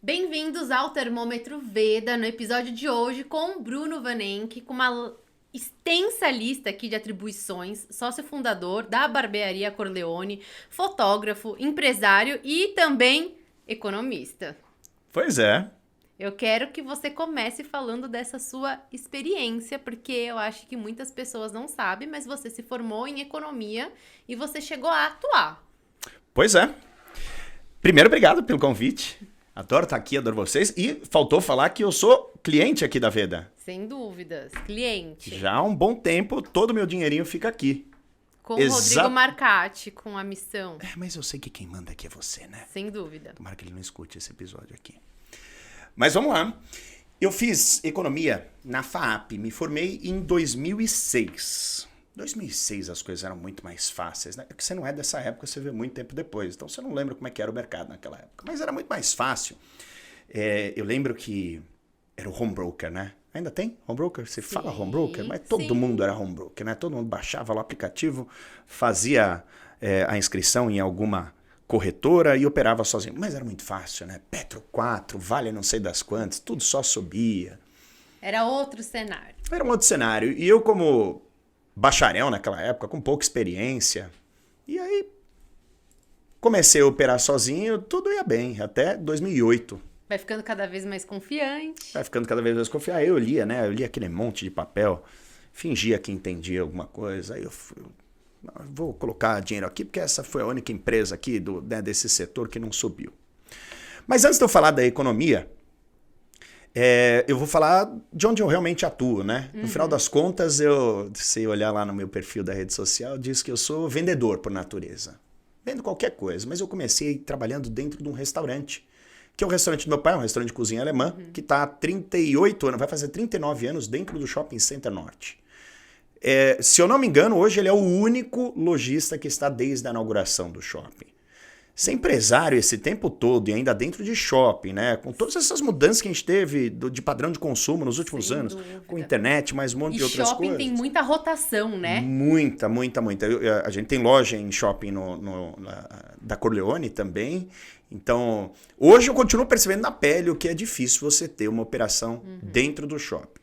Bem-vindos ao Termômetro Veda, no episódio de hoje com Bruno Vanenck, com uma extensa lista aqui de atribuições, sócio fundador da Barbearia Corleone, fotógrafo, empresário e também economista. Pois é. Eu quero que você comece falando dessa sua experiência, porque eu acho que muitas pessoas não sabem, mas você se formou em economia e você chegou a atuar. Pois é. Primeiro, obrigado pelo convite. Adoro estar aqui, adoro vocês. E faltou falar que eu sou cliente aqui da Veda. Sem dúvidas, cliente. Já há um bom tempo, todo o meu dinheirinho fica aqui. Com o Rodrigo Marcati, com a missão. Mas eu sei que quem manda aqui é você, né? Sem dúvida. Tomara que ele não escute esse episódio aqui. Mas vamos lá. Eu fiz economia na FAAP, me formei em 2006. 2006 as coisas eram muito mais fáceis, né? Porque você não é dessa época, você vê muito tempo depois. Então você não lembra como é que era o mercado naquela época. Mas era muito mais fácil. Eu lembro que era o home broker, né? Ainda tem home broker? Você fala home broker? Mas todo mundo era home broker, né? Todo mundo baixava lá o aplicativo, fazia a inscrição em alguma corretora e operava sozinho. Mas era muito fácil, né? Petro 4, Vale não sei das quantas, tudo só subia. Era outro cenário. Era um outro cenário. E eu, como bacharel naquela época, com pouca experiência, e aí comecei a operar sozinho, tudo ia bem, até 2008. Vai ficando cada vez mais confiante. Vai ficando cada vez mais confiante. Eu lia, né? Eu lia aquele monte de papel, fingia que entendia alguma coisa, aí eu vou colocar dinheiro aqui, porque essa foi a única empresa aqui desse setor que não subiu. Mas antes de eu falar da economia, eu vou falar de onde eu realmente atuo, né? No final das contas, se olhar lá no meu perfil da rede social, diz que eu sou vendedor por natureza. Vendo qualquer coisa, mas eu comecei trabalhando dentro de um restaurante, que é o restaurante do meu pai, um restaurante de cozinha alemã, que está há 38 anos, vai fazer 39 anos dentro do Shopping Center Norte. Se eu não me engano, hoje ele é o único lojista que está desde a inauguração do shopping. Ser empresário esse tempo todo e ainda dentro de shopping, né? Com todas essas mudanças que a gente teve de padrão de consumo nos últimos anos, com internet, mais um monte de outras coisas. E shopping tem muita rotação, né? Muita. A gente tem loja em shopping da Corleone também. Então, hoje eu continuo percebendo na pele o que é difícil você ter uma operação dentro do shopping.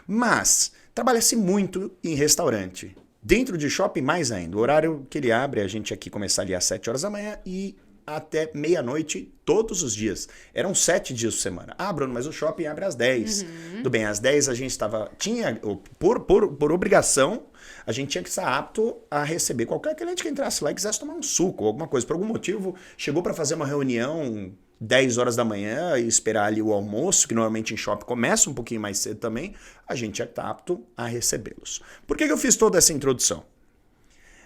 Mas trabalha-se muito em restaurante. Dentro de shopping, mais ainda. O horário que ele abre, a gente aqui começa ali às 7 horas da manhã e até meia-noite todos os dias. Eram 7 dias por semana. Ah, Bruno, mas o shopping abre às 10. Tudo bem, às 10 a gente por obrigação, a gente tinha que estar apto a receber qualquer cliente que entrasse lá e quisesse tomar um suco, alguma coisa. Por algum motivo, chegou para fazer uma reunião 10 horas da manhã e esperar ali o almoço, que normalmente em shopping começa um pouquinho mais cedo também, a gente tinha que estar apto a recebê-los. Por que eu fiz toda essa introdução?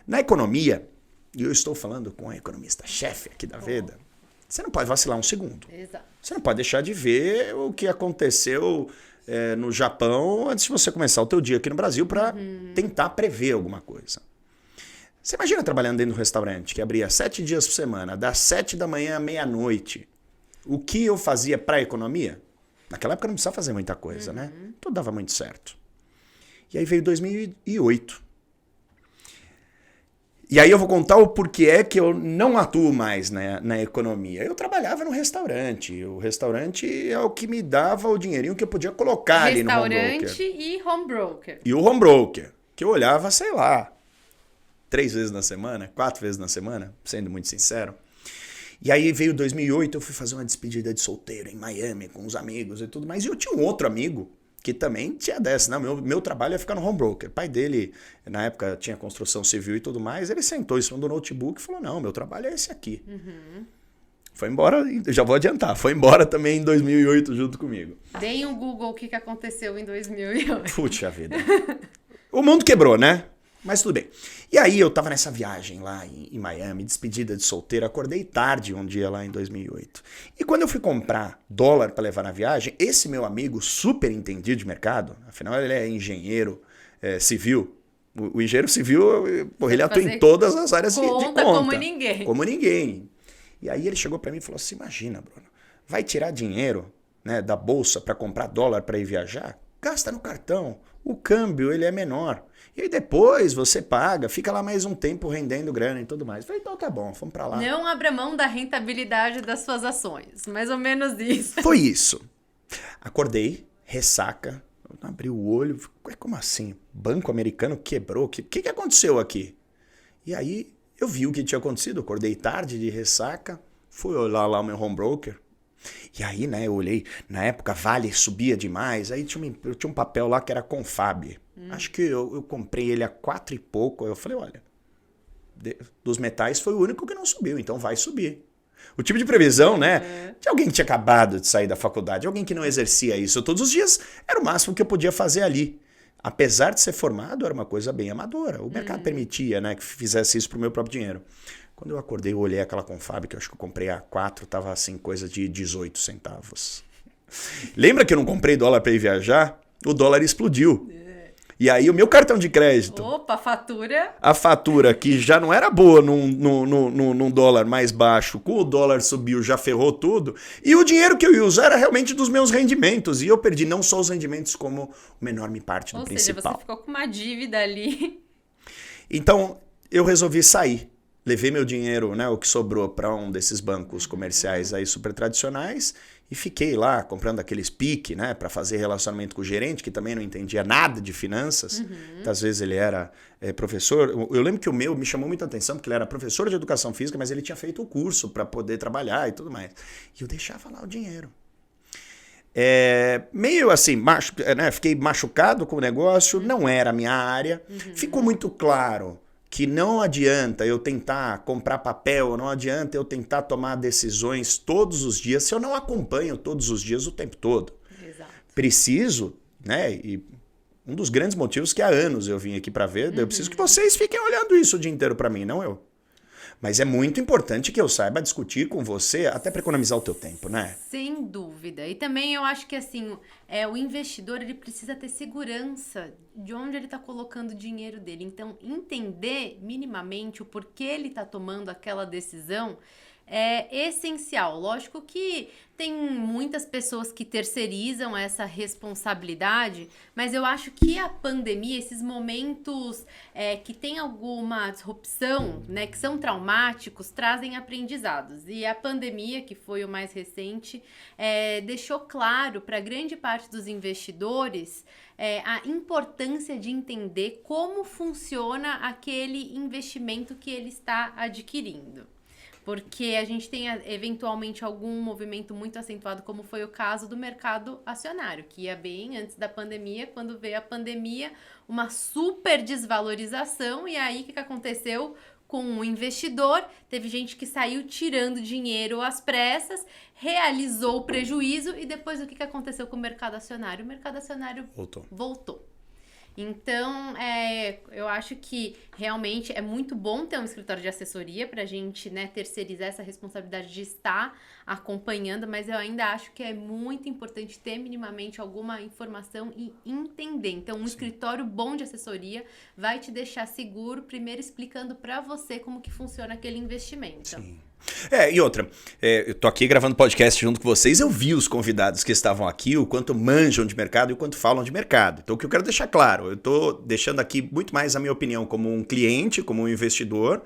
Na economia, e eu estou falando com a economista-chefe aqui da Veda, você não pode vacilar um segundo. Exato. Você não pode deixar de ver o que aconteceu no Japão antes de você começar o teu dia aqui no Brasil para tentar prever alguma coisa. Você imagina trabalhando dentro do restaurante que abria 7 dias por semana, das 7 da manhã à meia-noite. O que eu fazia para a economia? Naquela época não precisava fazer muita coisa, né? Tudo dava muito certo. E aí veio 2008. E aí eu vou contar o porquê é que eu não atuo mais na economia. Eu trabalhava no restaurante. O restaurante é o que me dava o dinheirinho que eu podia colocar ali no home broker. Restaurante e home broker. E o home broker, que eu olhava, sei lá, 3 vezes na semana, 4 vezes na semana, sendo muito sincero. E aí veio 2008, eu fui fazer uma despedida de solteiro em Miami com os amigos e tudo mais. E eu tinha um outro amigo que também tinha dessa, né? Meu trabalho ia ficar no home broker. O pai dele, na época, tinha construção civil e tudo mais. Ele sentou em cima do notebook e falou, não, meu trabalho é esse aqui. Foi embora, já vou adiantar, foi embora também em 2008 junto comigo. Deem um Google o que aconteceu em 2008. Puxa vida. O mundo quebrou, né? Mas tudo bem. E aí eu tava nessa viagem lá em Miami, despedida de solteiro, acordei tarde um dia lá em 2008. E quando eu fui comprar dólar para levar na viagem, esse meu amigo super entendido de mercado, afinal ele é engenheiro civil. O engenheiro civil, ele atua em todas as áreas de conta. Como ninguém. Como ninguém. E aí ele chegou para mim e falou assim, imagina, Bruno, vai tirar dinheiro, né, da bolsa para comprar dólar para ir viajar? Gasta no cartão. o câmbio ele é menor. E aí depois você paga, fica lá mais um tempo rendendo grana e tudo mais. Eu falei, então tá bom, vamos pra lá. Não abra mão da rentabilidade das suas ações. Mais ou menos isso. Foi isso. Acordei, ressaca, abri o olho, como assim? Banco americano quebrou? O que aconteceu aqui? E aí eu vi o que tinha acontecido, acordei tarde de ressaca, fui olhar lá o meu home broker. E aí, né, eu olhei, na época Vale subia demais, aí tinha um papel lá que era Confab. Acho que eu comprei ele a 4 e pouco, aí eu falei, olha, dos metais foi o único que não subiu, então vai subir. O tipo de previsão, né, de alguém que tinha acabado de sair da faculdade, alguém que não exercia isso todos os dias, era o máximo que eu podia fazer ali. Apesar de ser formado, era uma coisa bem amadora. O mercado permitia, né, que fizesse isso pro meu próprio dinheiro. Quando eu acordei, eu olhei aquela Confab, que eu acho que eu comprei a 4, tava assim, coisa de 18 centavos. Lembra que eu não comprei dólar para ir viajar? O dólar explodiu. E aí o meu cartão de crédito... Opa, fatura... A fatura, que já não era boa num dólar mais baixo, com o dólar subiu, já ferrou tudo. E o dinheiro que eu ia usar era realmente dos meus rendimentos. E eu perdi não só os rendimentos, como uma enorme parte do principal. Ou seja, você ficou com uma dívida ali. Então, eu resolvi sair. Levei meu dinheiro, né, o que sobrou, para um desses bancos comerciais aí super tradicionais e fiquei lá comprando aqueles PIC, né, para fazer relacionamento com o gerente, que também não entendia nada de finanças. Às vezes ele era professor. Eu lembro que o meu me chamou muita atenção, porque ele era professor de educação física, mas ele tinha feito o curso para poder trabalhar e tudo mais. E eu deixava lá o dinheiro. Meio assim, né, fiquei machucado com o negócio, não era a minha área. Ficou muito claro que não adianta eu tentar comprar papel, não adianta eu tentar tomar decisões todos os dias se eu não acompanho todos os dias o tempo todo. Exato. Preciso, né? E um dos grandes motivos que há anos eu vim aqui para ver, eu preciso que vocês fiquem olhando isso o dia inteiro para mim, não eu. Mas é muito importante que eu saiba discutir com você, até para economizar o teu tempo, né? Sem dúvida. E também eu acho que assim, o investidor ele precisa ter segurança de onde ele está colocando o dinheiro dele. Então, entender minimamente o porquê ele está tomando aquela decisão é essencial. Lógico que tem muitas pessoas que terceirizam essa responsabilidade, mas eu acho que a pandemia, esses momentos que tem alguma disrupção, né, que são traumáticos, trazem aprendizados. E a pandemia, que foi o mais recente, deixou claro para grande parte dos investidores a importância de entender como funciona aquele investimento que ele está adquirindo. Porque a gente tem, eventualmente, algum movimento muito acentuado, como foi o caso do mercado acionário, que ia bem antes da pandemia. Quando veio a pandemia, uma super desvalorização. E aí, o que aconteceu com o investidor? Teve gente que saiu tirando dinheiro às pressas, realizou o prejuízo. E depois, o que aconteceu com o mercado acionário? O mercado acionário voltou. Então, eu acho que realmente é muito bom ter um escritório de assessoria para a gente, né, terceirizar essa responsabilidade de estar acompanhando, mas eu ainda acho que é muito importante ter minimamente alguma informação e entender. Então, um escritório bom de assessoria vai te deixar seguro, primeiro explicando para você como que funciona aquele investimento. Sim. E outra, eu tô aqui gravando podcast junto com vocês, eu vi os convidados que estavam aqui, o quanto manjam de mercado e o quanto falam de mercado. Então o que eu quero deixar claro, eu tô deixando aqui muito mais a minha opinião como um cliente, como um investidor,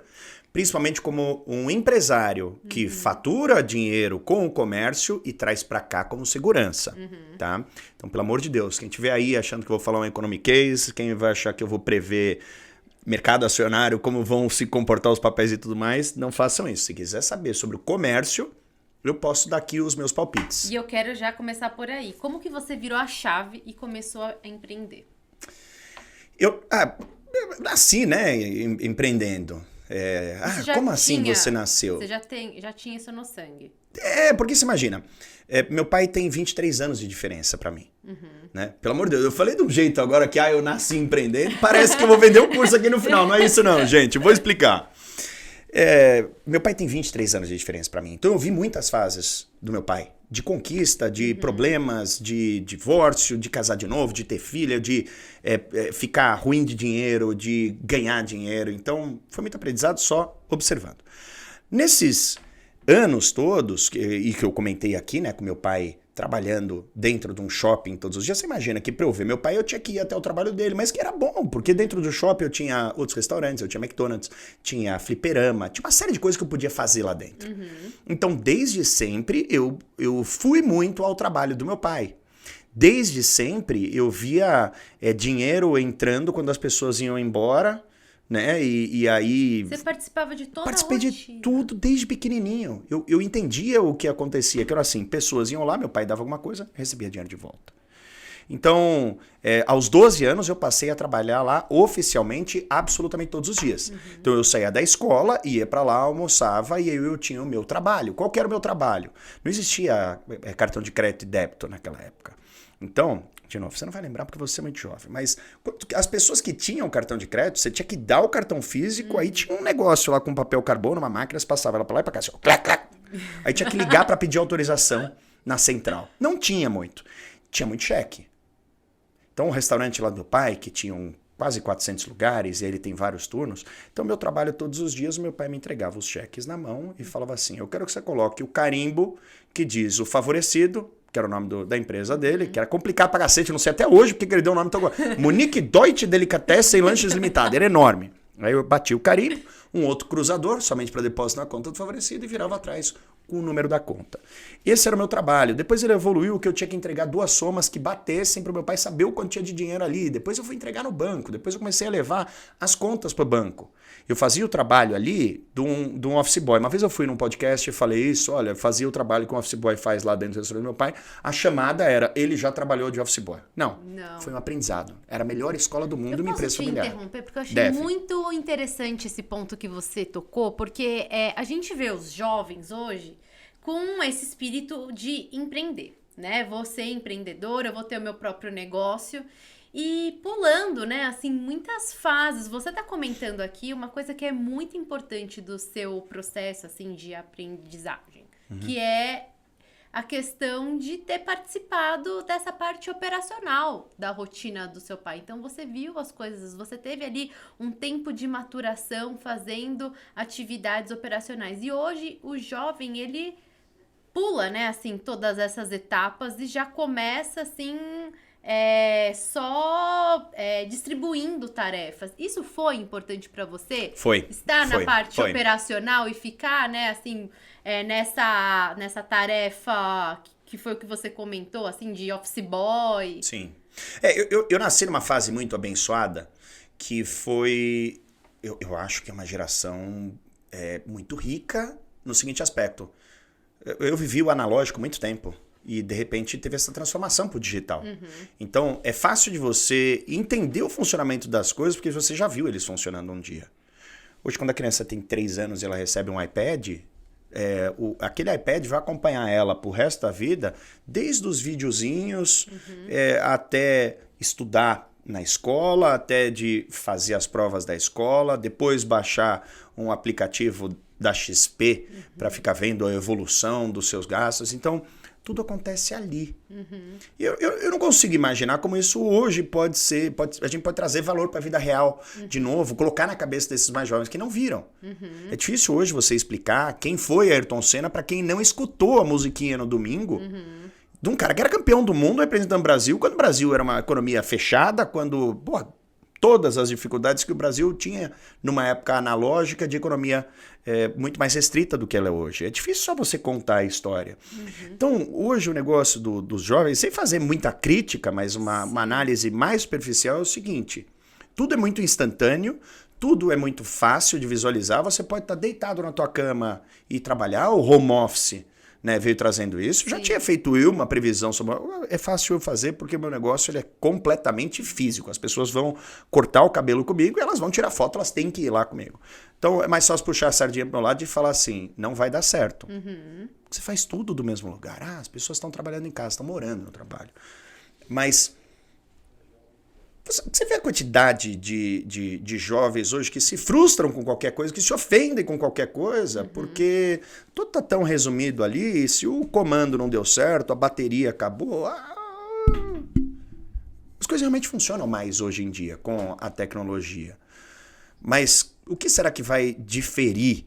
principalmente como um empresário que fatura dinheiro com o comércio e traz para cá como segurança, tá? Então, pelo amor de Deus, quem estiver aí achando que eu vou falar um economic case, quem vai achar que eu vou prever mercado acionário, como vão se comportar os papéis e tudo mais, não façam isso. Se quiser saber sobre o comércio, eu posso dar aqui os meus palpites. E eu quero já começar por aí. Como que você virou a chave e começou a empreender? Eu nasci, né, empreendendo. Como assim você nasceu? Você já tinha isso no sangue. Porque você imagina, meu pai tem 23 anos de diferença pra mim. Né? Pelo amor de Deus, eu falei de um jeito agora que eu nasci empreendendo, parece que eu vou vender um curso aqui no final. Não é isso não, gente, vou explicar. Meu pai tem 23 anos de diferença pra mim, então eu vi muitas fases do meu pai. De conquista, de problemas, de divórcio, de casar de novo, de ter filha, de ficar ruim de dinheiro, de ganhar dinheiro. Então, foi muito aprendizado só observando. Nesses anos todos, e que eu comentei aqui, né, com meu pai trabalhando dentro de um shopping todos os dias. Você imagina que para eu ver meu pai eu tinha que ir até o trabalho dele, mas que era bom, porque dentro do shopping eu tinha outros restaurantes, eu tinha McDonald's, tinha fliperama, tinha uma série de coisas que eu podia fazer lá dentro. Então, desde sempre, eu fui muito ao trabalho do meu pai. Desde sempre, eu via dinheiro entrando quando as pessoas iam embora, né? E aí... Você participava de toda a Participei rotina. de tudo desde pequenininho. Eu entendia o que acontecia, que era assim, pessoas iam lá, meu pai dava alguma coisa, recebia dinheiro de volta. Então, aos 12 anos eu passei a trabalhar lá oficialmente absolutamente todos os dias. Então eu saía da escola, ia para lá, almoçava e aí eu tinha o meu trabalho. Qual que era o meu trabalho? Não existia cartão de crédito e débito naquela época. Então, de novo, você não vai lembrar porque você é muito jovem, mas as pessoas que tinham cartão de crédito, você tinha que dar o cartão físico, aí tinha um negócio lá com papel carbono, uma máquina, você passava ela pra lá e pra cá, assim, ó, clac, clac. Aí tinha que ligar pra pedir autorização na central. Não tinha muito. Tinha muito cheque. Então, o restaurante lá do meu pai, que tinha quase 400 lugares, e ele tem vários turnos, então meu trabalho todos os dias, o meu pai me entregava os cheques na mão e falava assim, eu quero que você coloque o carimbo que diz o favorecido, que era o nome da empresa dele, que era complicado pra cacete, não sei até hoje porque ele deu o nome tão agora. Munique Deutsche Delicatessen Lanches Limitada, era enorme. Aí eu bati o carimbo, um outro cruzador, somente para depósito na conta do favorecido, e virava atrás com o número da conta. Esse era o meu trabalho. Depois ele evoluiu que eu tinha que entregar 2 somas que batessem para o meu pai saber o quanto tinha de dinheiro ali. Depois eu fui entregar no banco. Depois eu comecei a levar as contas para o banco. Eu fazia o trabalho ali de um office boy. Uma vez eu fui num podcast e falei isso, olha, fazia o trabalho que um office boy faz lá dentro do restaurante do meu pai. A chamada era, ele já trabalhou de office boy. Não. Foi um aprendizado. Era a melhor escola do mundo, uma empresa familiar. Eu posso te interromper, porque eu achei muito interessante esse ponto que você tocou, porque a gente vê os jovens hoje com esse espírito de empreender, né? Vou ser empreendedora, eu vou ter o meu próprio negócio e pulando, né, assim, muitas fases. Você tá comentando aqui uma coisa que é muito importante do seu processo, assim, de aprendizagem, que é a questão de ter participado dessa parte operacional da rotina do seu pai. Então, você viu as coisas, você teve ali um tempo de maturação fazendo atividades operacionais. E hoje, o jovem, ele pula, né, assim, todas essas etapas e já começa, assim, distribuindo tarefas. Isso foi importante para você? Foi. Estar na parte operacional e ficar, né, assim, nessa tarefa que foi o que você comentou, assim, de office boy? Sim. Eu nasci numa fase muito abençoada que foi, eu acho que é uma geração muito rica no seguinte aspecto. Eu vivi o analógico muito tempo e, de repente, teve essa transformação pro digital. Então, é fácil de você entender o funcionamento das coisas porque você já viu eles funcionando um dia. Hoje, quando a criança tem 3 anos e ela recebe um iPad, aquele iPad vai acompanhar ela pro resto da vida, desde os videozinhos até estudar na escola, até de fazer as provas da escola, depois baixar um aplicativo da XP para ficar vendo a evolução dos seus gastos. Então, tudo acontece ali. Eu não consigo imaginar como isso hoje pode ser. A gente pode trazer valor para a vida real de novo, colocar na cabeça desses mais jovens que não viram. É difícil hoje você explicar quem foi Ayrton Senna para quem não escutou a musiquinha no domingo. De um cara que era campeão do mundo representando o Brasil, quando o Brasil era uma economia fechada, quando todas as dificuldades que o Brasil tinha numa época analógica de economia muito mais restrita do que ela é hoje. É difícil só você contar a história. Então, hoje o negócio dos jovens, sem fazer muita crítica, mas uma análise mais superficial é o seguinte, tudo é muito instantâneo, tudo é muito fácil de visualizar, você pode estar deitado na tua cama e trabalhar, o home office, né, veio trazendo isso. Já tinha feito uma previsão sobre... É fácil eu fazer porque o meu negócio ele é completamente físico. As pessoas vão cortar o cabelo comigo e elas vão tirar foto, elas têm que ir lá comigo. Então é mais fácil puxar a sardinha pro meu lado e falar assim, não vai dar certo. Você faz tudo do mesmo lugar. As pessoas estão trabalhando em casa, estão morando no trabalho. Mas você vê a quantidade de jovens hoje que se frustram com qualquer coisa, que se ofendem com qualquer coisa, porque tudo está tão resumido ali, se o comando não deu certo, a bateria acabou, as coisas realmente funcionam mais hoje em dia com a tecnologia. Mas o que será que vai diferir?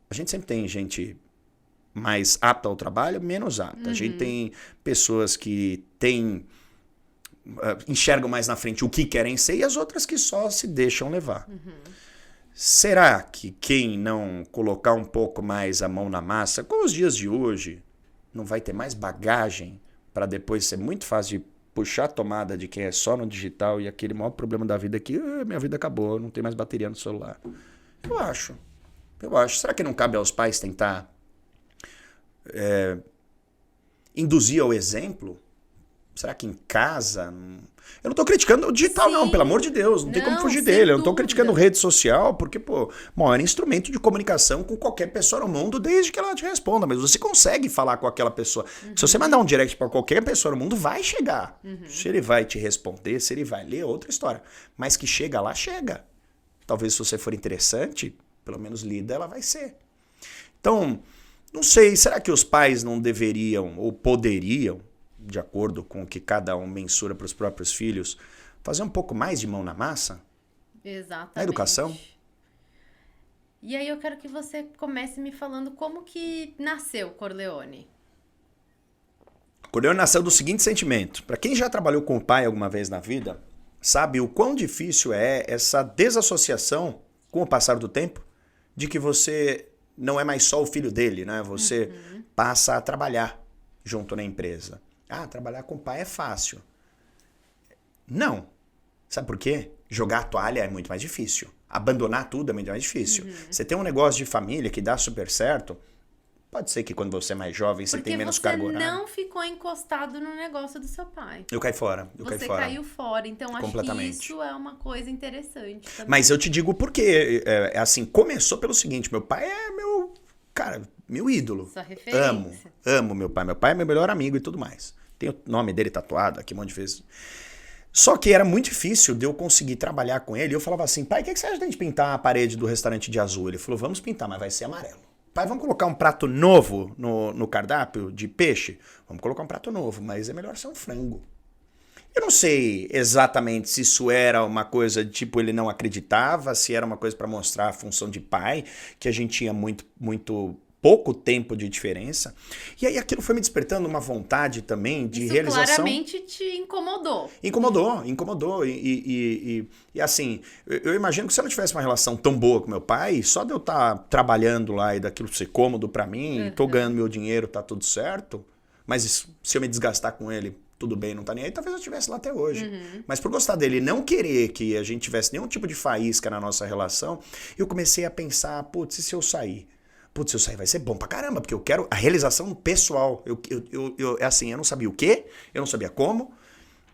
A gente sempre tem gente mais apta ao trabalho, menos apta. A gente tem pessoas que enxergam mais na frente o que querem ser e as outras que só se deixam levar. Será que quem não colocar um pouco mais a mão na massa, com os dias de hoje, não vai ter mais bagagem para depois ser muito fácil de puxar a tomada de quem é só no digital e aquele maior problema da vida que minha vida acabou, não tem mais bateria no celular? Eu acho. Será que não cabe aos pais tentar induzir ao exemplo? Será que em casa... Eu não estou criticando o digital, não, pelo amor de Deus. Não tem como fugir dele. Eu não estou criticando rede social, porque, pô, maior instrumento de comunicação com qualquer pessoa no mundo, desde que ela te responda. Mas você consegue falar com aquela pessoa. Se você mandar um direct para qualquer pessoa no mundo, vai chegar. Se ele vai te responder, se ele vai ler, é outra história. Mas que chega lá, chega. Talvez se você for interessante, pelo menos lida, ela vai ser. Então, não sei, será que os pais não deveriam ou poderiam, de acordo com o que cada um mensura para os próprios filhos, fazer um pouco mais de mão na massa? Exatamente. Na educação? E aí eu quero que você comece me falando como que nasceu Corleone. Corleone nasceu do seguinte sentimento. Para quem já trabalhou com o pai alguma vez na vida, sabe o quão difícil é essa desassociação com o passar do tempo, de que você não é mais só o filho dele, né? Você passa a trabalhar junto na empresa. Trabalhar com o pai é fácil. Não. Sabe por quê? Jogar a toalha é muito mais difícil. Abandonar tudo é muito mais difícil. Você tem um negócio de família que dá super certo, pode ser que quando você é mais jovem você tem menos carga horária. Porque você não ficou encostado no negócio do seu pai. Eu caí fora. Você caiu fora. Então acho que isso é uma coisa interessante também. Mas eu te digo por quê. Assim, começou pelo seguinte, meu pai é meu ídolo. Sua referência. Amo meu pai. Meu pai é meu melhor amigo e tudo mais. Tem o nome dele tatuado aqui um monte de vezes. Só que era muito difícil de eu conseguir trabalhar com ele. Eu falava assim, pai, o que você acha de a gente pintar a parede do restaurante de azul? Ele falou, vamos pintar, mas vai ser amarelo. Pai, vamos colocar um prato novo no cardápio de peixe? Vamos colocar um prato novo, mas é melhor ser um frango. Eu não sei exatamente se isso era uma coisa de tipo, ele não acreditava, se era uma coisa para mostrar a função de pai, que a gente tinha muito pouco tempo de diferença. E aí aquilo foi me despertando uma vontade também de realização. Isso claramente te incomodou. Incomodou. E assim, eu imagino que se eu não tivesse uma relação tão boa com meu pai, só de eu estar trabalhando lá e daquilo ser cômodo para mim, tô ganhando meu dinheiro, tá tudo certo, mas se eu me desgastar com ele, tudo bem, não tá nem aí, talvez eu estivesse lá até hoje. Mas por gostar dele não querer que a gente tivesse nenhum tipo de faísca na nossa relação, eu comecei a pensar, putz, e se eu sair? Putz, se eu sair vai ser bom pra caramba, porque eu quero a realização pessoal. Assim, eu não sabia o quê, eu não sabia como,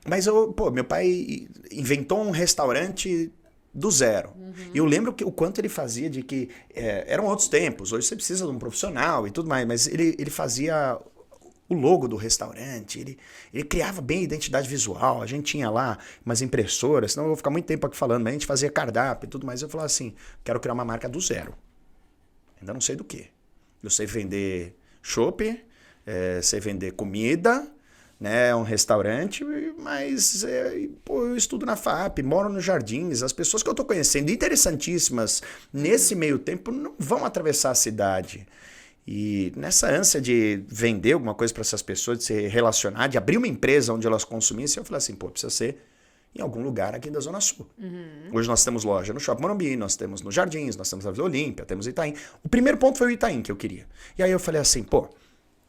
mas meu pai inventou um restaurante do zero. E eu lembro o quanto ele fazia de que... eram outros tempos, hoje você precisa de um profissional e tudo mais, mas ele fazia o logo do restaurante, ele criava bem a identidade visual, a gente tinha lá umas impressoras, senão eu vou ficar muito tempo aqui falando, mas a gente fazia cardápio e tudo mais. Eu falava assim, quero criar uma marca do zero. Ainda não sei do que. Eu sei vender chopp, sei vender comida, né, um restaurante, mas eu estudo na FAP, moro nos Jardins. As pessoas que eu estou conhecendo, interessantíssimas, nesse meio tempo, não vão atravessar a cidade. E nessa ânsia de vender alguma coisa para essas pessoas, de se relacionar, de abrir uma empresa onde elas consumissem, eu falei assim, precisa ser em algum lugar aqui da Zona Sul. Hoje nós temos loja no Shopping Morumbi, nós temos nos Jardins, nós temos na Vila Olímpia, temos Itaim. O primeiro ponto foi o Itaim que eu queria. E aí eu falei assim,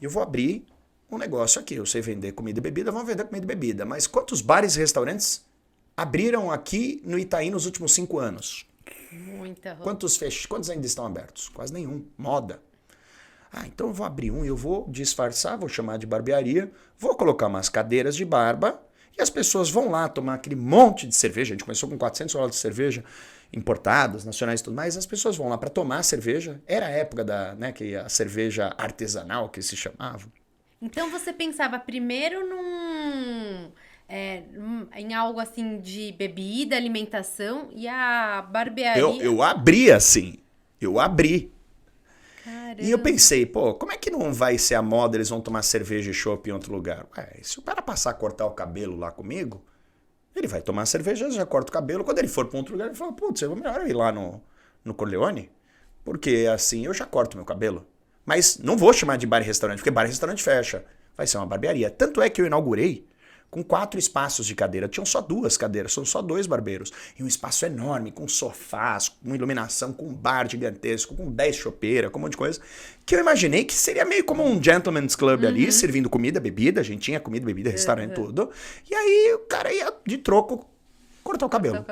eu vou abrir um negócio aqui, eu sei vender comida e bebida, vamos vender comida e bebida. Mas quantos bares e restaurantes abriram aqui no Itaim nos últimos 5 anos? Muita. Quantos ainda estão abertos? Quase nenhum. Moda. Então eu vou abrir um, eu vou disfarçar, vou chamar de barbearia, vou colocar umas cadeiras de barba, e as pessoas vão lá tomar aquele monte de cerveja. A gente começou com 400 dólares de cerveja importadas, nacionais e tudo mais. As pessoas vão lá para tomar cerveja. Era a época que a cerveja artesanal, que se chamava. Então você pensava primeiro em algo assim de bebida, alimentação, e a barbearia... Eu abri assim. Eu abri. Caramba. E eu pensei, como é que não vai ser a moda, eles vão tomar cerveja e chopp em outro lugar? Se o cara passar a cortar o cabelo lá comigo, ele vai tomar cerveja, já corta o cabelo. Quando ele for para outro lugar, ele fala, é melhor eu ir lá no Corleone, porque assim eu já corto meu cabelo. Mas não vou chamar de bar e restaurante, porque bar e restaurante fecha. Vai ser uma barbearia. Tanto é que eu inaugurei com 4 espaços de cadeira. Tinham só 2 cadeiras, são só 2 barbeiros. E um espaço enorme, com sofás, com iluminação, com um bar gigantesco, com 10 chopeiras, com um monte de coisa. Que eu imaginei que seria meio como um gentleman's club ali, servindo comida, bebida. A gente tinha comida, bebida, restaurante, tudo. E aí o cara ia de troco cortar o cabelo.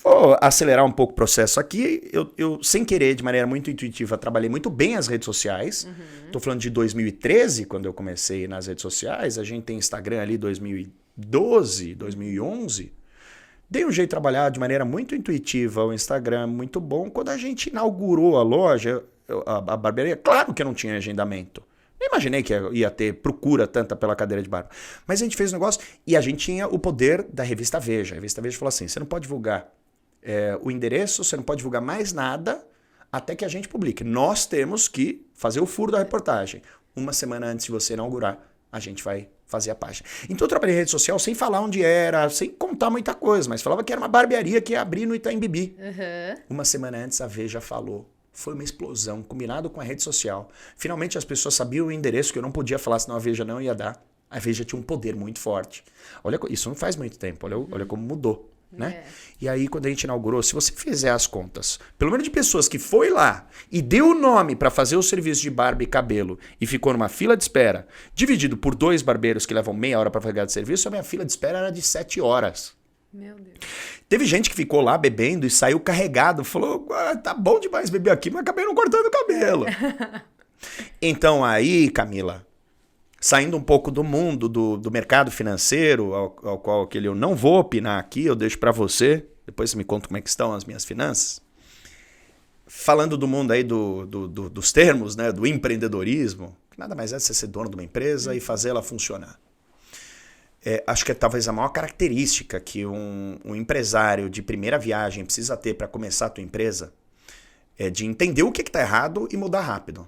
Vou acelerar um pouco o processo aqui. Eu, sem querer, de maneira muito intuitiva, trabalhei muito bem as redes sociais. Tô falando de 2013, quando eu comecei nas redes sociais. A gente tem Instagram ali 2012, 2011. Dei um jeito de trabalhar de maneira muito intuitiva o Instagram, muito bom. Quando a gente inaugurou a loja, a barbearia, claro que eu não tinha agendamento. Nem imaginei que ia ter procura tanta pela cadeira de barba. Mas a gente fez o negócio e a gente tinha o poder da revista Veja. A revista Veja falou assim, você não pode divulgar o endereço, você não pode divulgar mais nada até que a gente publique. Nós temos que fazer o furo da reportagem. Uma semana antes de você inaugurar, a gente vai fazer a página. Então eu trabalhei em rede social sem falar onde era, sem contar muita coisa, mas falava que era uma barbearia que ia abrir no Itaim Bibi. Uma semana antes a Veja falou. Foi uma explosão, combinado com a rede social. Finalmente as pessoas sabiam o endereço que eu não podia falar, senão a Veja não ia dar. A Veja tinha um poder muito forte. Olha, isso não faz muito tempo, olha como mudou. Né? E aí, quando a gente inaugurou, se você fizer as contas, pelo menos de pessoas que foi lá e deu o nome para fazer o serviço de barba e cabelo e ficou numa fila de espera, dividido por 2 barbeiros que levam meia hora para fazer o serviço, a minha fila de espera era de 7 horas. Meu Deus. Teve gente que ficou lá bebendo e saiu carregado, falou, tá bom demais beber aqui, mas acabei não cortando o cabelo. Então aí, Camila, saindo um pouco do mundo do mercado financeiro, ao qual eu não vou opinar aqui, eu deixo para você, depois você me conta como é que estão as minhas finanças. Falando do mundo aí dos termos, né, do empreendedorismo, que nada mais é você ser dono de uma empresa e fazer ela funcionar. Acho que é talvez a maior característica que um empresário de primeira viagem precisa ter para começar a tua empresa é de entender o que está errado e mudar rápido.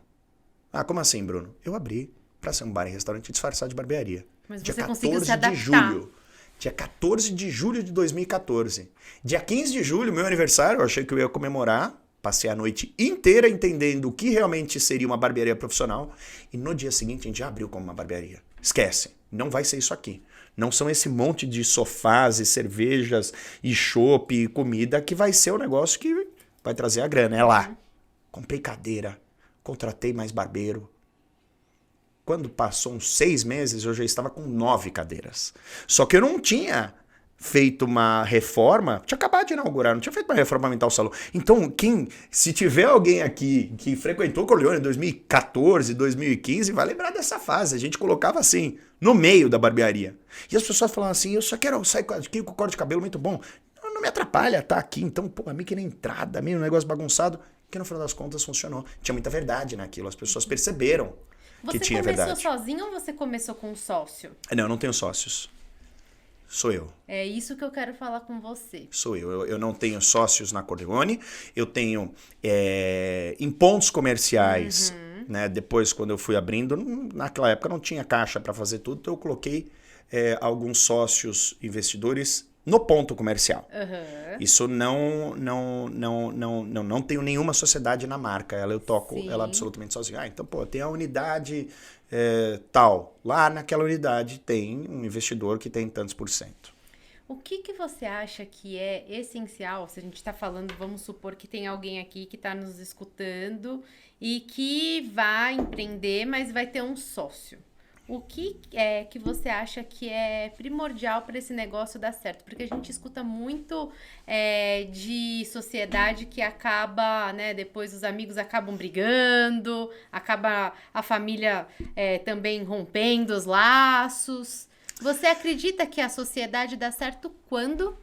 Ah, como assim, Bruno? Eu abri para ser um bar e restaurante disfarçado de barbearia. Mas dia você conseguiu se 14 de adaptar. julho. Dia 14 de julho de 2014. Dia 15 de julho, meu aniversário, eu achei que eu ia comemorar. Passei a noite inteira entendendo o que realmente seria uma barbearia profissional. E no dia seguinte a gente já abriu como uma barbearia. Esquece, não vai ser isso aqui. Não são esse monte de sofás e cervejas e chopp e comida que vai ser o negócio que vai trazer a grana. É lá. Comprei cadeira, contratei mais barbeiro. Quando passou uns 6 meses, eu já estava com 9 cadeiras. Só que eu não tinha feito uma reforma, tinha acabado de inaugurar, não tinha feito uma reforma aumentar o salão. Então, se tiver alguém aqui que frequentou Corleone em 2014, 2015, vai lembrar dessa fase. A gente colocava assim, no meio da barbearia. E as pessoas falavam assim, eu só quero sair aqui com o corte de cabelo muito bom. Não me atrapalha estar aqui. Então, pô, a mim que nem entrada, meio um negócio bagunçado, que no final das contas funcionou. Tinha muita verdade naquilo, as pessoas perceberam que tinha verdade. Você começou sozinho ou você começou com um sócio? Não, eu não tenho sócios. Sou eu. É isso que eu quero falar com você. Sou eu. Eu não tenho sócios na Corleone. Eu tenho em pontos comerciais, né? Depois, quando eu fui abrindo, naquela época não tinha caixa para fazer tudo, então eu coloquei alguns sócios investidores no ponto comercial. Isso não tenho nenhuma sociedade na marca. Eu toco ela absolutamente sozinho. Então, tem a unidade tal. Lá naquela unidade tem um investidor que tem tantos %. O que você acha que é essencial? Se a gente está falando, vamos supor que tem alguém aqui que está nos escutando e que vai empreender, mas vai ter um sócio. O que é que você acha que é primordial para esse negócio dar certo? Porque a gente escuta muito de sociedade que acaba, né? Depois os amigos acabam brigando, acaba a família também rompendo os laços. Você acredita que a sociedade dá certo quando?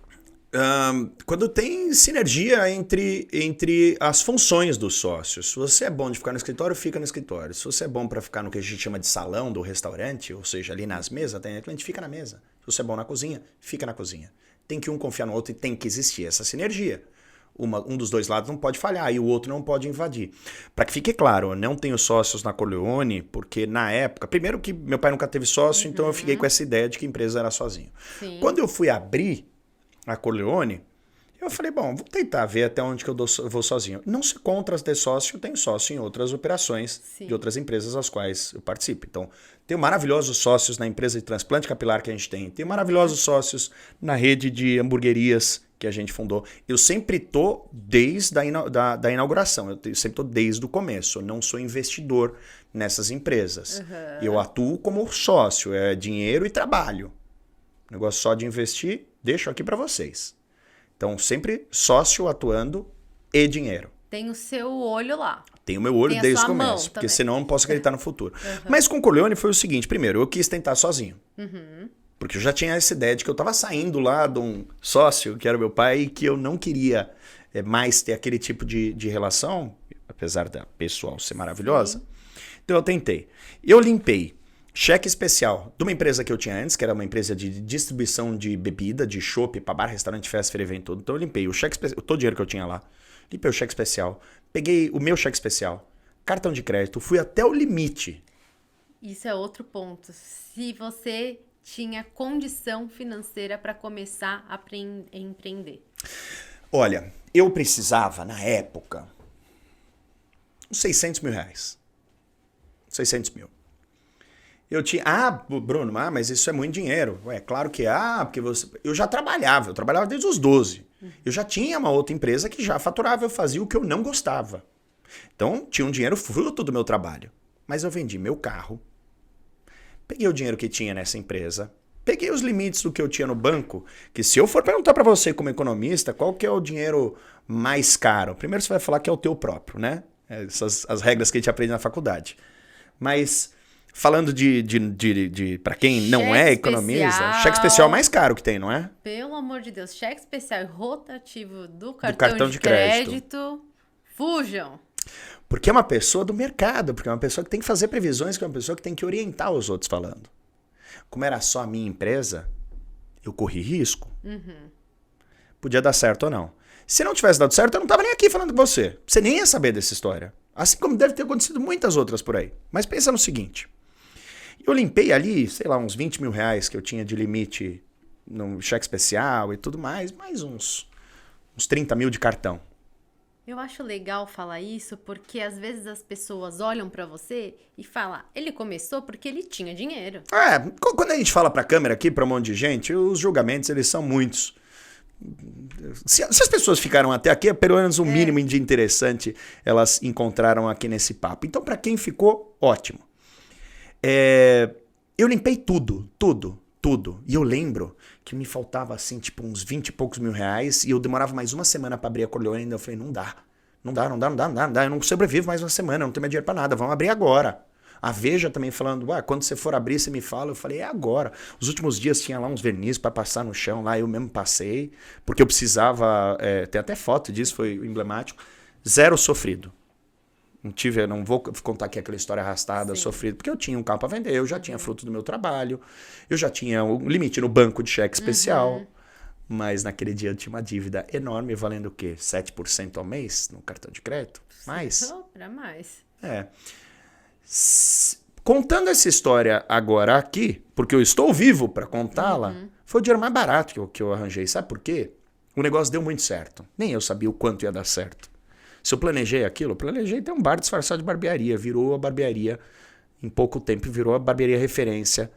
Quando tem sinergia entre as funções dos sócios. Se você é bom de ficar no escritório, fica no escritório. Se você é bom para ficar no que a gente chama de salão do restaurante, ou seja, ali nas mesas, tem cliente, fica na mesa. Se você é bom na cozinha, fica na cozinha. Tem que um confiar no outro e tem que existir essa sinergia. Um dos dois lados não pode falhar e o outro não pode invadir. Para que fique claro, eu não tenho sócios na Corleone, porque na época... Primeiro que meu pai nunca teve sócio, então eu fiquei com essa ideia de que a empresa era sozinho. Sim. Quando eu fui abrir a Corleone, Eu falei, bom, vou tentar ver até onde que eu vou sozinho. Não se contra ter sócio, eu tenho sócio em outras operações de outras empresas às quais eu participo. Então, tenho maravilhosos sócios na empresa de transplante capilar que a gente tem. Tenho maravilhosos sócios na rede de hamburguerias que a gente fundou. Eu sempre estou desde da inauguração, eu sempre estou desde o começo. Eu não sou investidor nessas empresas. Eu atuo como sócio, é dinheiro e trabalho. Negócio só de investir, deixo aqui para vocês. Então, sempre sócio atuando e dinheiro. Tem o seu olho lá. Tem o meu olho desde o começo, porque senão eu não posso acreditar no futuro. Mas com o Corleone foi o seguinte, primeiro, eu quis tentar sozinho. Porque eu já tinha essa ideia de que eu estava saindo lá de um sócio, que era meu pai, e que eu não queria mais ter aquele tipo de relação, apesar da pessoal ser maravilhosa. Então eu tentei. Eu limpei cheque especial de uma empresa que eu tinha antes, que era uma empresa de distribuição de bebida, de chopp para bar, restaurante, festa, feira, evento, tudo. Então eu limpei o cheque especial, todo o dinheiro que eu tinha lá. Limpei o cheque especial, peguei o meu cheque especial, cartão de crédito, fui até o limite. Isso é outro ponto. Se você tinha condição financeira para começar a empreender. Olha, eu precisava, na época, uns 600 mil reais. 600 mil. Eu tinha, Bruno, mas isso é muito dinheiro. Ué, claro que porque eu já trabalhava, eu trabalhava desde os 12. Eu já tinha uma outra empresa que já faturava, eu fazia o que eu não gostava. Então, tinha um dinheiro fruto do meu trabalho. Mas eu vendi meu carro, peguei o dinheiro que tinha nessa empresa, peguei os limites do que eu tinha no banco, que se eu for perguntar para você como economista, qual que é o dinheiro mais caro? Primeiro você vai falar que é o teu próprio, né? Essas as regras que a gente aprende na faculdade. Mas falando de para quem não é economista, cheque especial é o mais caro que tem, não é? Pelo amor de Deus, cheque especial e rotativo do cartão de crédito, fujam. Porque é uma pessoa do mercado, porque é uma pessoa que tem que fazer previsões, que é uma pessoa que tem que orientar os outros falando. Como era só a minha empresa, eu corri risco. Podia dar certo ou não. Se não tivesse dado certo, eu não estava nem aqui falando com você. Você nem ia saber dessa história. Assim como deve ter acontecido muitas outras por aí. Mas pensa no seguinte. Eu limpei ali, sei lá, uns 20 mil reais que eu tinha de limite no cheque especial e tudo mais uns 30 mil de cartão. Eu acho legal falar isso porque às vezes as pessoas olham pra você e falam, ele começou porque ele tinha dinheiro. Quando a gente fala pra câmera aqui, pra um monte de gente, os julgamentos, eles são muitos. Se as pessoas ficaram até aqui, pelo menos o mínimo de interessante elas encontraram aqui nesse papo. Então, pra quem ficou, ótimo. Eu limpei tudo. E eu lembro que me faltava, assim, tipo, uns 20 e poucos mil reais. E eu demorava mais uma semana pra abrir a Corleone. E eu falei, não dá. Eu não sobrevivo mais uma semana, eu não tenho mais dinheiro pra nada. Vamos abrir agora. A Veja também falando, quando você for abrir, você me fala. Eu falei, é agora. Os últimos dias tinha lá uns verniz pra passar no chão. Lá eu mesmo passei. Porque eu precisava, tem até foto disso, foi emblemático. Zero sofrido. Não vou contar aqui aquela história arrastada, sofrida, porque eu tinha um carro para vender, eu já tinha fruto do meu trabalho, eu já tinha um limite no banco de cheque especial, mas naquele dia eu tinha uma dívida enorme, valendo o quê? 7% ao mês no cartão de crédito? Mais? Para mais. Contando essa história agora aqui, porque eu estou vivo para contá-la, foi o dinheiro mais barato que eu arranjei. Sabe por quê? O negócio deu muito certo. Nem eu sabia o quanto ia dar certo. Se eu planejei aquilo, eu planejei ter um bar disfarçado de barbearia. Virou a barbearia, em pouco tempo, virou a barbearia referência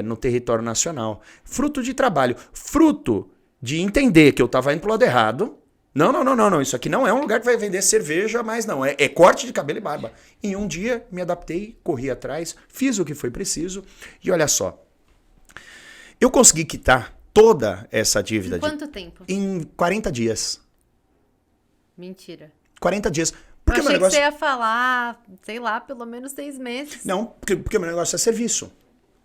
no território nacional. Fruto de trabalho. Fruto de entender que eu estava indo pro lado errado. Não. Isso aqui não é um lugar que vai vender cerveja, mas não. É corte de cabelo e barba. Em um dia, me adaptei, corri atrás, fiz o que foi preciso. E olha só. Eu consegui quitar toda essa dívida. Em quanto tempo? Em 40 dias. Mentira. 40 dias. Porque eu achei que você ia falar, sei lá, pelo menos 6 meses. Não, porque o meu negócio é serviço.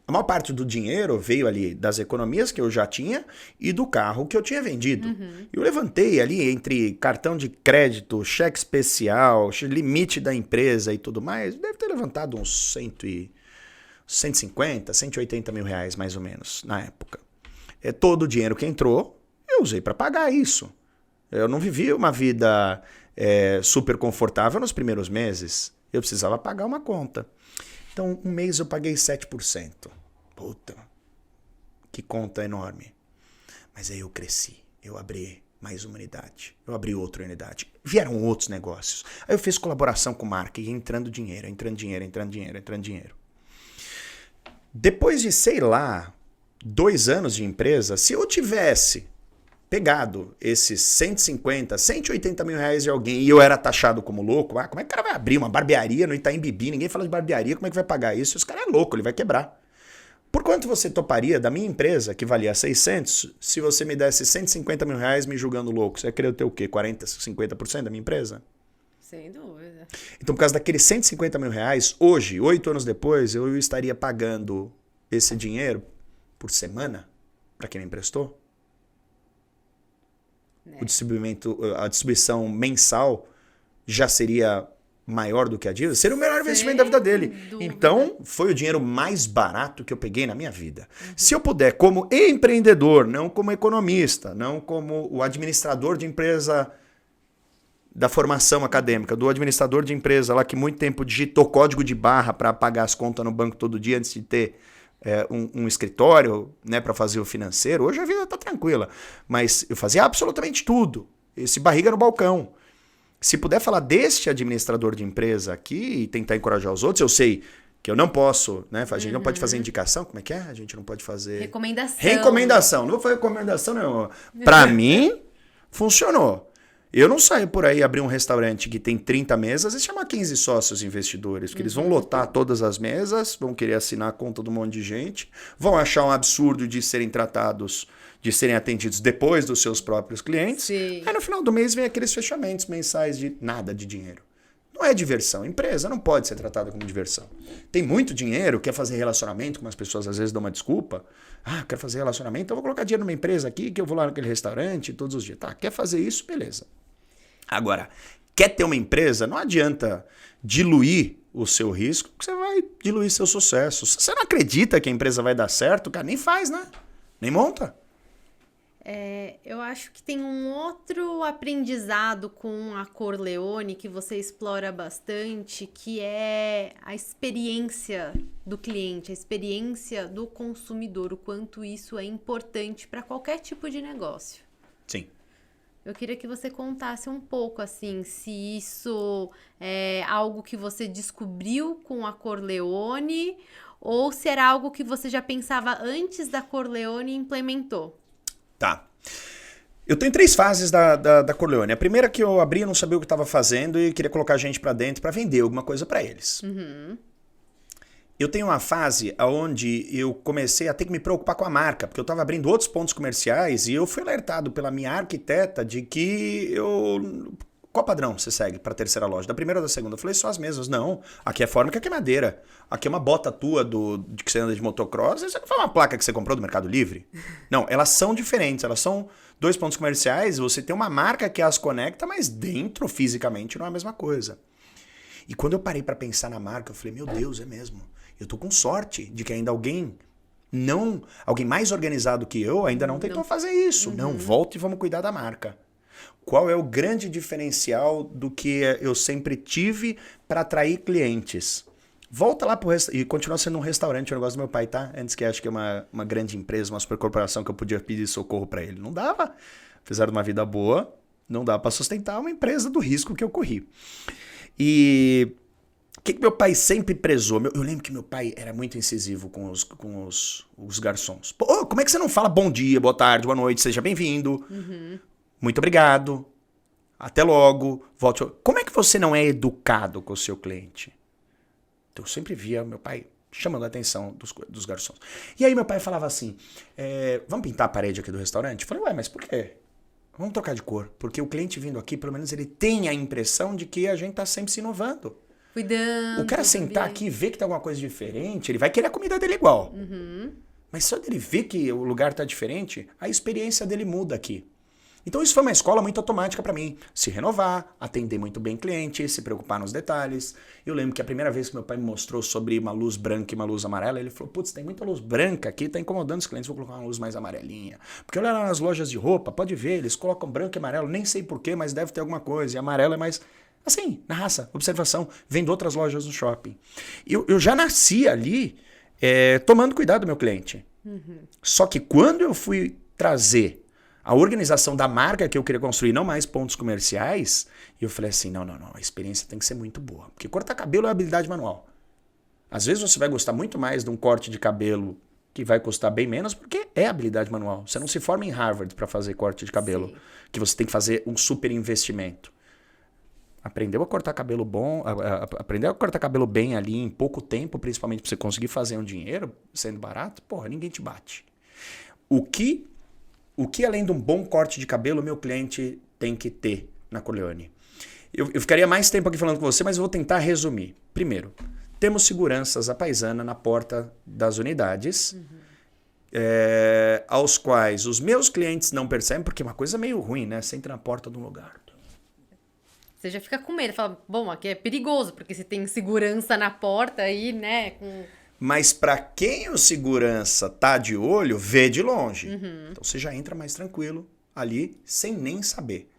A maior parte do dinheiro veio ali das economias que eu já tinha e do carro que eu tinha vendido. Eu levantei ali entre cartão de crédito, cheque especial, limite da empresa e tudo mais. Deve ter levantado uns 150, 180 mil reais mais ou menos na época. Todo o dinheiro que entrou, eu usei para pagar isso. Eu não vivi uma vida super confortável nos primeiros meses. Eu precisava pagar uma conta. Então, um mês eu paguei 7%. Puta, que conta enorme. Mas aí eu cresci. Eu abri mais uma unidade. Eu abri outra unidade. Vieram outros negócios. Aí eu fiz colaboração com marca e entrando dinheiro. Depois de, sei lá, 2 anos de empresa, se eu tivesse pegado esses 150, 180 mil reais de alguém e eu era taxado como louco, como é que o cara vai abrir uma barbearia no Itaim Bibi? Ninguém fala de barbearia, como é que vai pagar isso? Esse cara é louco, ele vai quebrar. Por quanto você toparia da minha empresa, que valia 600, se você me desse 150 mil reais me julgando louco? Você ia querer ter o quê? 40, 50% da minha empresa? Sem dúvida. Então, por causa daqueles 150 mil reais, hoje, 8 anos depois, eu estaria pagando esse dinheiro por semana para quem me emprestou? A distribuição mensal já seria maior do que a dívida? Seria o melhor investimento da vida dele. Então, foi o dinheiro mais barato que eu peguei na minha vida. Se eu puder, como empreendedor, não como economista, não como o administrador de empresa da formação acadêmica, do administrador de empresa lá que muito tempo digitou código de barra para pagar as contas no banco todo dia antes de ter um escritório, né, para fazer o financeiro. Hoje a vida está tranquila, mas eu fazia absolutamente tudo. Esse barriga no balcão. Se puder falar deste administrador de empresa aqui e tentar encorajar os outros, eu sei que eu não posso, né? A gente não pode fazer indicação, como é que é? A gente não pode fazer... Recomendação. Não vou fazer recomendação, não. Para mim, funcionou. Eu não saio por aí abrir um restaurante que tem 30 mesas e chamar 15 sócios investidores, porque eles vão lotar todas as mesas, vão querer assinar a conta de um monte de gente, vão achar um absurdo de serem tratados, de serem atendidos depois dos seus próprios clientes. Sim. Aí no final do mês vem aqueles fechamentos mensais de nada de dinheiro. Não é diversão. Empresa não pode ser tratada como diversão. Tem muito dinheiro, quer fazer relacionamento, como as pessoas às vezes dão uma desculpa. Quero fazer relacionamento, então eu vou colocar dinheiro numa empresa aqui, que eu vou lá naquele restaurante todos os dias. Tá, quer fazer isso? Beleza. Agora, quer ter uma empresa? Não adianta diluir o seu risco, porque você vai diluir seu sucesso. Se você não acredita que a empresa vai dar certo, cara, nem faz, né? Nem monta. Eu acho que tem um outro aprendizado com a Corleone que você explora bastante, que é a experiência do cliente, a experiência do consumidor, o quanto isso é importante para qualquer tipo de negócio. Sim. Eu queria que você contasse um pouco, assim, se isso é algo que você descobriu com a Corleone ou se era algo que você já pensava antes da Corleone e implementou. Tá. Eu tenho 3 fases da Corleone. A primeira que eu abri, eu não sabia o que estava fazendo e queria colocar gente para dentro para vender alguma coisa para eles. Eu tenho uma fase onde eu comecei a ter que me preocupar com a marca, porque eu estava abrindo outros pontos comerciais e eu fui alertado pela minha arquiteta de que qual padrão você segue para a terceira loja? Da primeira ou da segunda? Eu falei, só as mesmas. Não, aqui é fórmica, aqui é madeira. Aqui é uma bota tua de que você anda de motocross. Isso não foi uma placa que você comprou do Mercado Livre? Não, elas são diferentes. Elas são 2 pontos comerciais. Você tem uma marca que as conecta, mas dentro, fisicamente, não é a mesma coisa. E quando eu parei para pensar na marca, eu falei, meu Deus, é mesmo. Eu tô com sorte de que ainda alguém mais organizado que eu ainda não tentou fazer isso. Não, volta e vamos cuidar da marca. Qual é o grande diferencial do que eu sempre tive para atrair clientes? Volta lá pro e continua sendo um restaurante, o negócio do meu pai, tá? Antes que ache que é uma grande empresa, uma supercorporação que eu podia pedir socorro para ele. Não dava. Apesar de uma vida boa, não dava para sustentar uma empresa do risco que eu corri. E o que meu pai sempre prezou? Eu lembro que meu pai era muito incisivo com os garçons. Pô, como é que você não fala bom dia, boa tarde, boa noite, seja bem-vindo? Muito obrigado. Até logo. Volte. Como é que você não é educado com o seu cliente? Então, eu sempre via meu pai chamando a atenção dos garçons. E aí meu pai falava assim, vamos pintar a parede aqui do restaurante? Eu falei, ué, mas por quê? Vamos trocar de cor. Porque o cliente vindo aqui, pelo menos ele tem a impressão de que a gente tá sempre se inovando. Cuidando. O cara sentar aqui e ver que tem alguma coisa diferente, ele vai querer a comida dele igual. Mas só dele ver que o lugar tá diferente, a experiência dele muda aqui. Então isso foi uma escola muito automática para mim. Se renovar, atender muito bem cliente, se preocupar nos detalhes. Eu lembro que a primeira vez que meu pai me mostrou sobre uma luz branca e uma luz amarela, ele falou, putz, tem muita luz branca aqui, tá incomodando os clientes, vou colocar uma luz mais amarelinha. Porque olha lá nas lojas de roupa, pode ver, eles colocam branco e amarelo, nem sei porquê, mas deve ter alguma coisa. E amarelo é mais, assim, na raça, observação, vem de outras lojas no shopping. Eu já nasci ali tomando cuidado do meu cliente. Só que quando eu fui trazer a organização da marca que eu queria construir, não mais pontos comerciais, e eu falei assim, não, a experiência tem que ser muito boa. Porque cortar cabelo é habilidade manual. Às vezes você vai gostar muito mais de um corte de cabelo que vai custar bem menos, porque é habilidade manual. Você não se forma em Harvard para fazer corte de cabelo, que você tem que fazer um super investimento. Aprendeu a cortar cabelo bom, aprendeu a cortar cabelo bem ali em pouco tempo, principalmente para você conseguir fazer um dinheiro, sendo barato, porra, ninguém te bate. O que além de um bom corte de cabelo, meu cliente tem que ter na Corleone? Eu ficaria mais tempo aqui falando com você, mas eu vou tentar resumir. Primeiro, temos seguranças à paisana na porta das unidades, aos quais os meus clientes não percebem, porque é uma coisa meio ruim, né? Você entra na porta de um lugar. Você já fica com medo, fala, bom, aqui é perigoso, porque você tem segurança na porta aí, né? Mas para quem o segurança tá de olho, vê de longe. Então você já entra mais tranquilo ali, sem nem saber.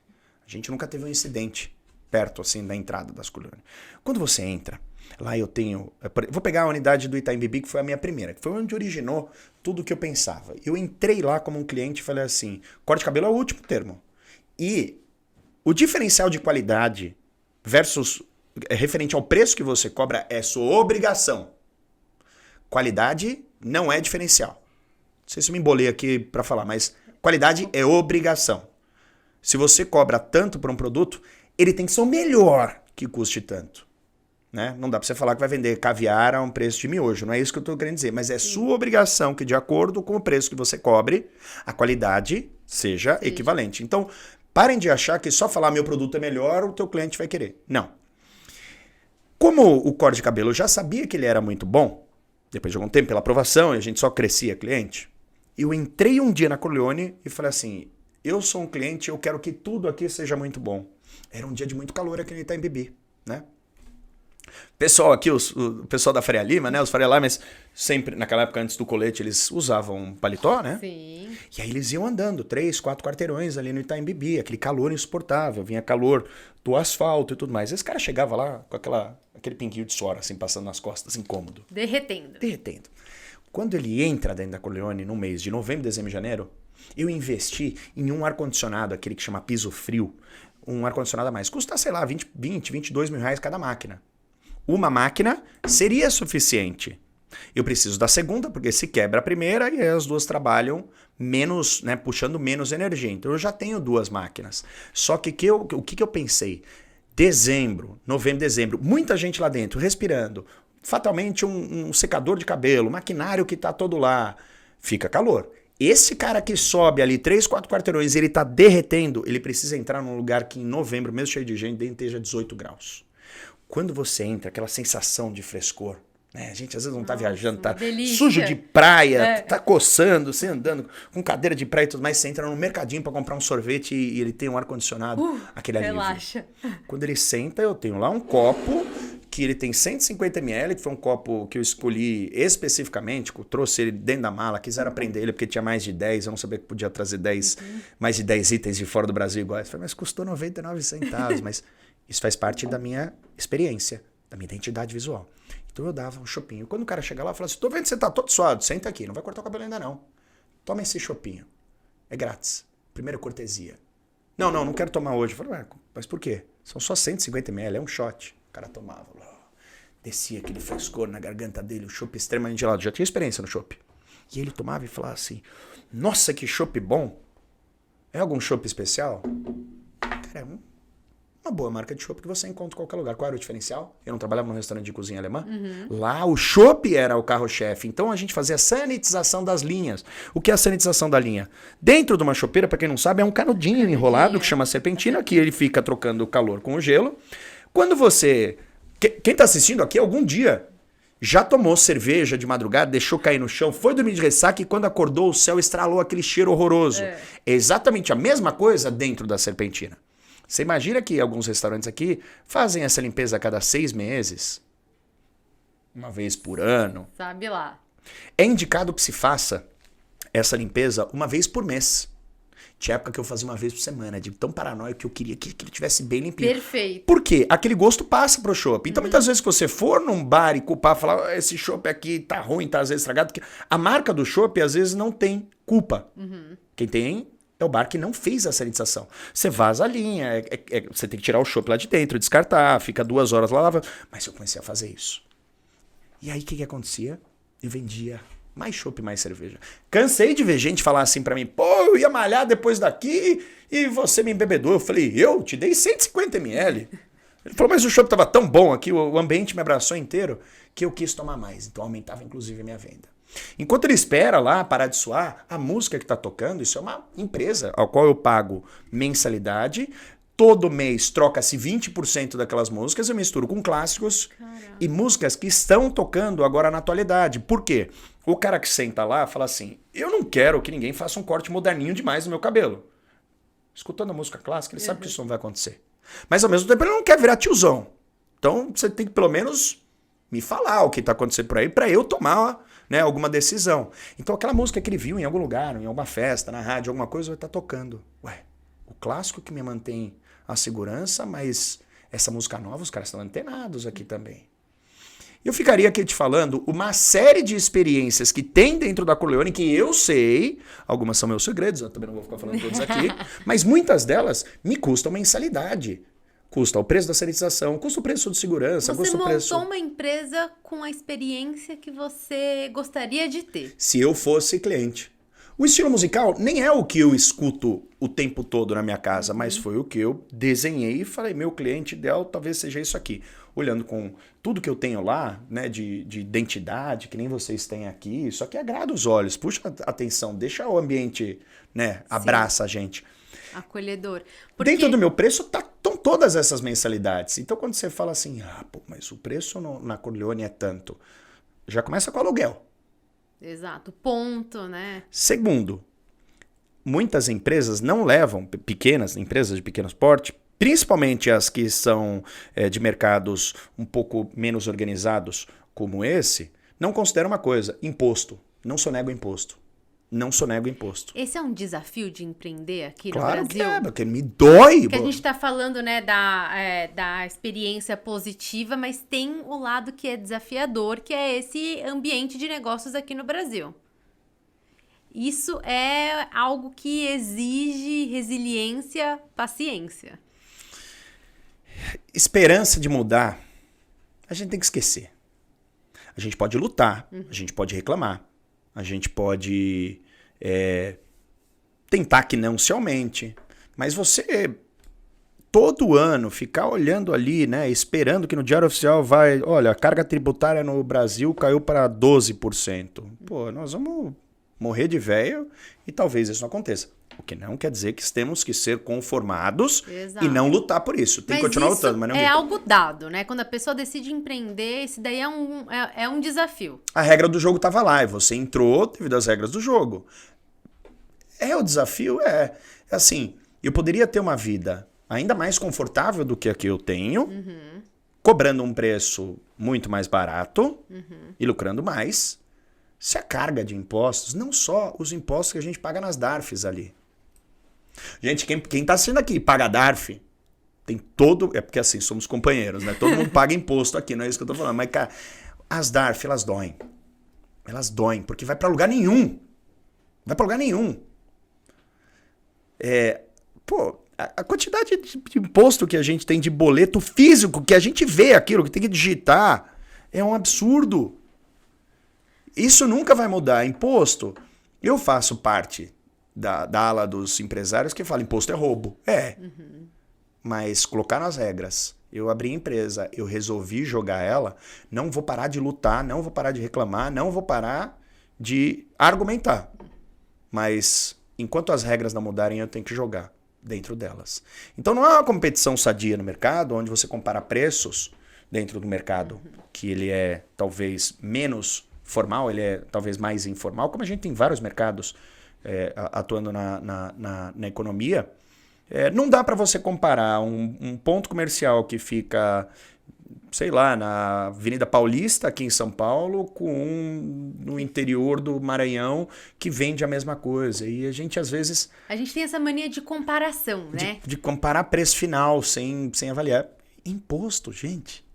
A gente nunca teve um incidente perto assim da entrada das Corleone. Quando você entra, lá eu tenho... Vou pegar a unidade do Itaim Bibi, que foi a minha primeira, que foi onde originou tudo o que eu pensava. Eu entrei lá como um cliente e falei assim, corte de cabelo é o último termo. E o diferencial de qualidade versus referente ao preço que você cobra é sua obrigação. Qualidade não é diferencial. Não sei se eu me embolei aqui para falar, mas qualidade é obrigação. Se você cobra tanto por um produto, ele tem que ser o melhor que custe tanto. Né? Não dá para você falar que vai vender caviar a um preço de miojo. Não é isso que eu estou querendo dizer. Mas é sua obrigação que, de acordo com o preço que você cobre, a qualidade seja equivalente. Então, parem de achar que só falar meu produto é melhor, o teu cliente vai querer. Não. Como o corte de cabelo eu já sabia que ele era muito bom, depois de algum tempo, pela aprovação, e a gente só crescia cliente, eu entrei um dia na Corleone e falei assim, eu sou um cliente, eu quero que tudo aqui seja muito bom. Era um dia de muito calor aqui no Itaim Bibi, né? Pessoal aqui, o pessoal da Faria Lima, né? Os Faria Limas, sempre, naquela época antes do colete, eles usavam paletó, né? Sim. E aí eles iam andando 3, 4 quarteirões ali no Itaim Bibi, aquele calor insuportável, vinha calor do asfalto e tudo mais. Esse cara chegava lá com aquele pinguinho de suor, assim, passando nas costas, incômodo. Derretendo. Quando ele entra dentro da Corleone no mês de novembro, dezembro e janeiro, eu investi em um ar-condicionado, aquele que chama piso frio, um ar-condicionado a mais. Custa, sei lá, 22 mil reais cada máquina. Uma máquina seria suficiente. Eu preciso da segunda, porque se quebra a primeira e as duas trabalham menos, né, puxando menos energia. Então eu já tenho 2 máquinas. Só que o que eu pensei? Novembro, dezembro, muita gente lá dentro respirando. Fatalmente um secador de cabelo, maquinário que está todo lá. Fica calor. Esse cara que sobe ali 3, 4 quarteirões e ele está derretendo, ele precisa entrar num lugar que em novembro, mesmo cheio de gente, esteja 18 graus. Quando você entra, aquela sensação de frescor, né? A gente às vezes não tá viajando, tá sujo de praia, tá coçando, você andando com cadeira de praia e tudo mais, você entra no mercadinho para comprar um sorvete e ele tem um ar-condicionado, aquele alívio. Relaxa. Quando ele senta, eu tenho lá um copo que ele tem 150 ml, que foi um copo que eu escolhi especificamente, que eu trouxe ele dentro da mala, quiseram aprender ele porque tinha mais de 10, eu não sabia que podia trazer mais de 10 itens de fora do Brasil iguais. Eu falei, mas custou 99 centavos, mas isso faz parte da minha experiência, da minha identidade visual. Então eu dava um chopinho. Quando o cara chega lá, eu falava assim, tô vendo que você tá todo suado, senta aqui, não vai cortar o cabelo ainda não. Toma esse chopinho. É grátis. Primeira cortesia. Não quero tomar hoje. Eu falei, mas por quê? São só 150 ml, é um shot. O cara tomava. Descia aquele frescor na garganta dele, o chopp extremamente gelado. Já tinha experiência no chopp. E ele tomava e falava assim, nossa, que chopp bom. É algum chopp especial? Cara, uma boa marca de chopp que você encontra em qualquer lugar. Qual era o diferencial? Eu não trabalhava num restaurante de cozinha alemã. Lá o chopp era o carro-chefe. Então a gente fazia a sanitização das linhas. O que é a sanitização da linha? Dentro de uma chopeira, para quem não sabe, é um canudinho enrolado que chama serpentina, que ele fica trocando o calor com o gelo. Quando você... Quem está assistindo aqui algum dia já tomou cerveja de madrugada, deixou cair no chão, foi dormir de ressaca e quando acordou o céu estralou aquele cheiro horroroso. É exatamente a mesma coisa dentro da serpentina. Você imagina que alguns restaurantes aqui fazem essa limpeza a cada 6 meses, uma vez por ano. Sabe lá. É indicado que se faça essa limpeza uma vez por mês. Tinha época que eu fazia uma vez por semana, de tão paranoico que eu queria que ele tivesse bem limpinho. Perfeito. Por quê? Aquele gosto passa pro chopp. Então, muitas vezes que você for num bar e culpar, falar, esse chopp aqui tá ruim, tá às vezes estragado, porque a marca do chopp, às vezes, não tem culpa. Quem tem É o bar que não fez a sanitização. Você vaza a linha, você tem que tirar o chopp lá de dentro, descartar, fica 2 horas lá lavando. Mas eu comecei a fazer isso. E aí o que acontecia? Eu vendia mais chopp, mais cerveja. Cansei de ver gente falar assim pra mim, pô, eu ia malhar depois daqui e você me embebedou. Eu falei, eu te dei 150 ml. Ele falou, mas o chopp tava tão bom aqui, o ambiente me abraçou inteiro, que eu quis tomar mais. Então aumentava inclusive a minha venda. Enquanto ele espera lá parar de suar, a música que está tocando, isso é uma empresa ao qual eu pago mensalidade. Todo mês troca-se 20% daquelas músicas, eu misturo com clássicos. Caramba. E músicas que estão tocando agora na atualidade. Por quê? O cara que senta lá fala assim, eu não quero que ninguém faça um corte moderninho demais no meu cabelo. Escutando a música clássica, ele sabe que isso não vai acontecer. Mas ao mesmo tempo ele não quer virar tiozão. Então você tem que pelo menos me falar o que está acontecendo por aí para eu tomar, né, alguma decisão. Então aquela música que ele viu em algum lugar, em alguma festa, na rádio, alguma coisa, vai estar tocando. Ué, o clássico que me mantém a segurança, mas essa música nova, os caras estão antenados aqui também. Eu ficaria aqui te falando uma série de experiências que tem dentro da Corleone, que eu sei, algumas são meus segredos, eu também não vou ficar falando todos aqui, mas muitas delas me custam mensalidade. Custa o preço da sanitização, custa o preço de segurança, custa o preço... Você montou uma empresa com a experiência que você gostaria de ter. Se eu fosse cliente. O estilo musical nem é o que eu escuto o tempo todo na minha casa, mas foi o que eu desenhei e falei, meu cliente ideal talvez seja isso aqui. Olhando com tudo que eu tenho lá, né, de identidade, que nem vocês têm aqui, isso aqui agrada os olhos, puxa a atenção, deixa o ambiente, né, abraça a gente. Acolhedor. Dentro do meu preço estão todas essas mensalidades. Então quando você fala assim, pô, mas o preço na Corleone é tanto, já começa com o aluguel. Exato, ponto, né? Segundo, muitas empresas não levam, pequenas empresas de pequeno porte, principalmente as que são de mercados um pouco menos organizados como esse, não consideram uma coisa, imposto. Não sonego imposto. Não sonego imposto. Esse é um desafio de empreender aqui no Claro Brasil? Claro que porque me dói. Porque a gente está falando, né, da experiência positiva, mas tem o lado que é desafiador, que é esse ambiente de negócios aqui no Brasil. Isso é algo que exige resiliência, paciência. Esperança de mudar, a gente tem que esquecer. A gente pode lutar, a gente pode reclamar, a gente pode tentar que não se aumente, mas você todo ano ficar olhando ali, né, esperando que no Diário Oficial vai, olha, a carga tributária no Brasil caiu para 12%. Pô, nós vamos morrer de velho e talvez isso não aconteça. O que não quer dizer que temos que ser conformados. Exato. E não lutar por isso. Tem que continuar lutando, mas não é algo dado, né? Quando a pessoa decide empreender, esse daí é um desafio. A regra do jogo estava lá e você entrou devido às regras do jogo. O desafio assim, eu poderia ter uma vida ainda mais confortável do que a que eu tenho, cobrando um preço muito mais barato e lucrando mais, se a carga de impostos, não só os impostos que a gente paga nas DARFs ali. Gente, quem tá assistindo aqui paga DARF, tem todo... É porque assim, somos companheiros, né? Todo mundo paga imposto aqui, não é isso que eu tô falando. Mas, cara, as DARF, elas doem. Elas doem, porque vai pra lugar nenhum. Vai pra lugar nenhum. A quantidade de imposto que a gente tem de boleto físico, que a gente vê aquilo, que tem que digitar, é um absurdo. Isso nunca vai mudar. Imposto, eu faço parte da ala dos empresários que fala imposto é roubo. Mas colocar nas regras. Eu abri a empresa, eu resolvi jogar ela, não vou parar de lutar, não vou parar de reclamar, não vou parar de argumentar. Mas enquanto as regras não mudarem, eu tenho que jogar dentro delas. Então não é uma competição sadia no mercado, onde você compara preços dentro do mercado, que ele é talvez menos formal, ele é talvez mais informal, como a gente tem vários mercados atuando na economia. Não dá para você comparar um ponto comercial que fica, sei lá, na Avenida Paulista, aqui em São Paulo, com um no interior do Maranhão que vende a mesma coisa. E a gente, às vezes... A gente tem essa mania de comparação, né? De comparar preço final sem avaliar. Imposto, gente.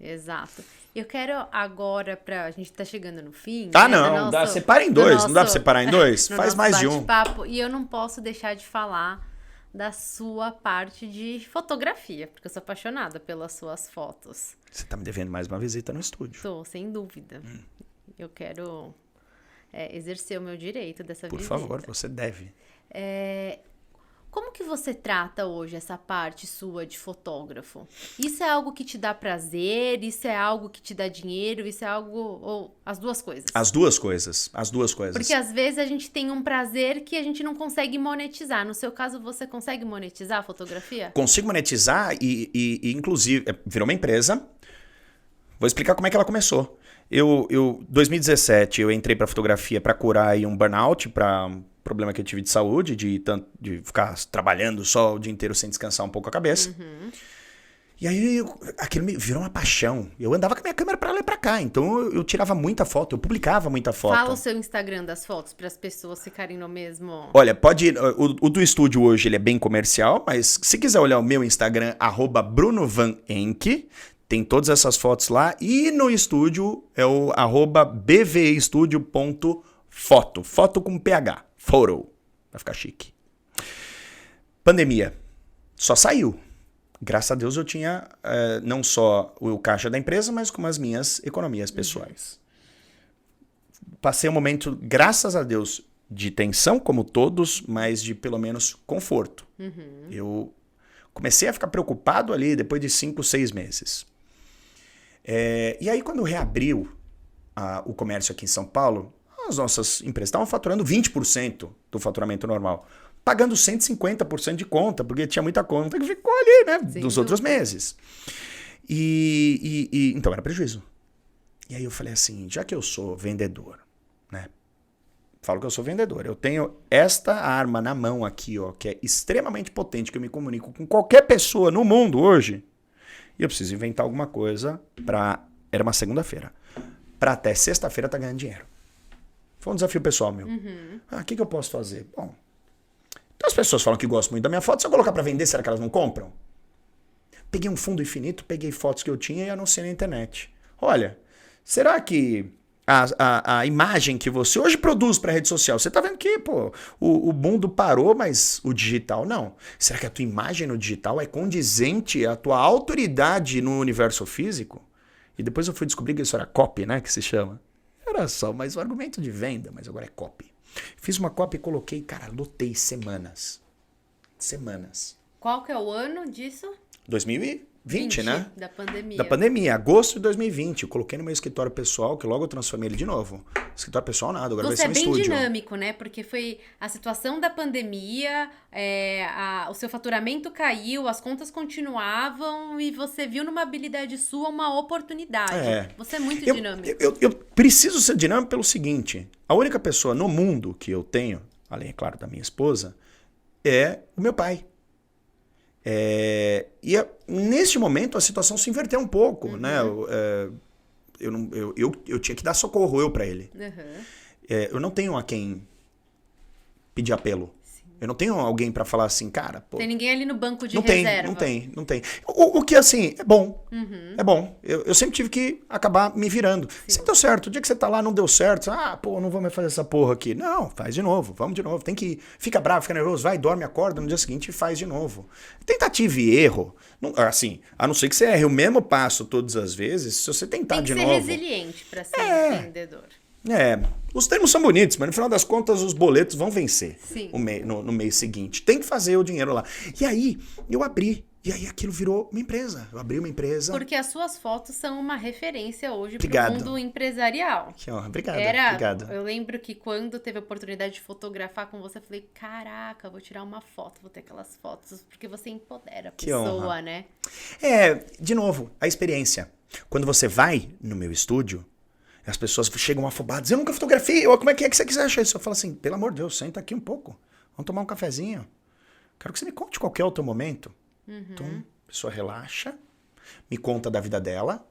Exato. Eu quero agora, a gente tá chegando no fim. Ah, né, não, separa em dois. Não dá pra separar em dois? no Faz nosso mais de um. bate-papo. E eu não posso deixar de falar da sua parte de fotografia, porque eu sou apaixonada pelas suas fotos. Você tá me devendo mais uma visita no estúdio. Tô, sem dúvida. Eu quero exercer o meu direito dessa Por visita. favor, você deve. Como que você trata hoje essa parte sua de fotógrafo? Isso é algo que te dá prazer? Isso é algo que te dá dinheiro? Isso é algo... ou as duas coisas? As duas coisas. Porque às vezes a gente tem um prazer que a gente não consegue monetizar. No seu caso, você consegue monetizar a fotografia? Consigo monetizar e inclusive, virou uma empresa. Vou explicar como é que ela começou. Em 2017, eu entrei para fotografia para curar aí um burnout, para problema que eu tive de saúde, de ficar trabalhando só o dia inteiro sem descansar um pouco a cabeça. E aí aquilo me virou uma paixão. Eu andava com a minha câmera para lá e para cá, então eu tirava muita foto, eu publicava muita foto. Fala o seu Instagram das fotos para as pessoas ficarem no mesmo... Olha, pode ir, o do estúdio hoje ele é bem comercial, mas se quiser olhar o meu Instagram, @BrunoVanEnck, tem todas essas fotos lá. E no estúdio é o @bvestudio.foto. Foto com PH. Photo. Vai ficar chique. Pandemia. Só saiu. Graças a Deus eu tinha não só o caixa da empresa, mas como as minhas economias pessoais. Passei um momento, graças a Deus, de tensão, como todos, mas de pelo menos conforto. Eu comecei a ficar preocupado ali depois de 5, 6 meses. E aí, quando reabriu o comércio aqui em São Paulo, as nossas empresas estavam faturando 20% do faturamento normal, pagando 150% de conta, porque tinha muita conta que ficou ali, né, dos outros meses. Então era prejuízo. E aí eu falei assim, já que eu sou vendedor, né, falo que eu sou vendedor, eu tenho esta arma na mão aqui, ó, que é extremamente potente, que eu me comunico com qualquer pessoa no mundo hoje, e eu preciso inventar alguma coisa era uma segunda-feira, para até sexta-feira tá ganhando dinheiro. Foi um desafio pessoal meu. O que eu posso fazer? Bom, então as pessoas falam que gostam muito da minha foto, se eu colocar para vender, será que elas não compram? Peguei um fundo infinito, peguei fotos que eu tinha e anunciei na internet. Olha, será que a imagem que você hoje produz para rede social, você tá vendo que o mundo parou, mas o digital não. Será que a tua imagem no digital é condizente à tua autoridade no universo físico? E depois eu fui descobrir que isso era copy, né, que se chama. Era só mais um argumento de venda, mas agora é copy. Fiz uma copy e coloquei, cara, lotei semanas. Qual que é o ano disso? 2020, né? Da pandemia. Da pandemia, agosto de 2020. Eu coloquei no meu escritório pessoal, que logo eu transformei ele de novo. Escritório pessoal nada, agora vai ser um estúdio. Você é bem dinâmico, né? Porque foi a situação da pandemia, o seu faturamento caiu, as contas continuavam e você viu numa habilidade sua uma oportunidade. Você é muito dinâmico. Eu preciso ser dinâmico pelo seguinte, a única pessoa no mundo que eu tenho, além, é claro, da minha esposa, é o meu pai. Neste momento a situação se inverteu um pouco, né? Eu tinha que dar socorro para ele. Eu não tenho a quem pedir apelo. Sim. Eu não tenho alguém para falar assim, cara... Pô, tem ninguém ali no banco de reserva. Não tem. O que, assim, é bom. É bom. Eu sempre tive que acabar me virando. Se deu certo, o dia que você tá lá não deu certo, não vou mais fazer essa porra aqui. Não, faz de novo, vamos de novo. Tem que fica bravo, fica nervoso, vai, dorme, acorda, no dia seguinte e faz de novo. Tentativa e erro. Não, assim, a não ser que você erre o mesmo passo todas as vezes, se você tentar de novo... Tem que ser resiliente para ser empreendedor. Os termos são bonitos, mas no final das contas os boletos vão vencer no mês seguinte. Tem que fazer o dinheiro lá. E aí, eu abri. E aí aquilo virou uma empresa. Eu abri uma empresa. Porque as suas fotos são uma referência hoje para o mundo empresarial. Que honra. Obrigado. Eu lembro que quando teve a oportunidade de fotografar com você, eu falei, caraca, vou tirar uma foto, vou ter aquelas fotos. Porque você empodera a pessoa, né? De novo, a experiência. Quando você vai no meu estúdio, as pessoas chegam afobadas, eu nunca fotografei, como é que você quiser achar isso? Eu falo assim, pelo amor de Deus, senta aqui um pouco, vamos tomar um cafezinho. Quero que você me conte qualquer outro momento. Então, a pessoa relaxa, me conta da vida dela,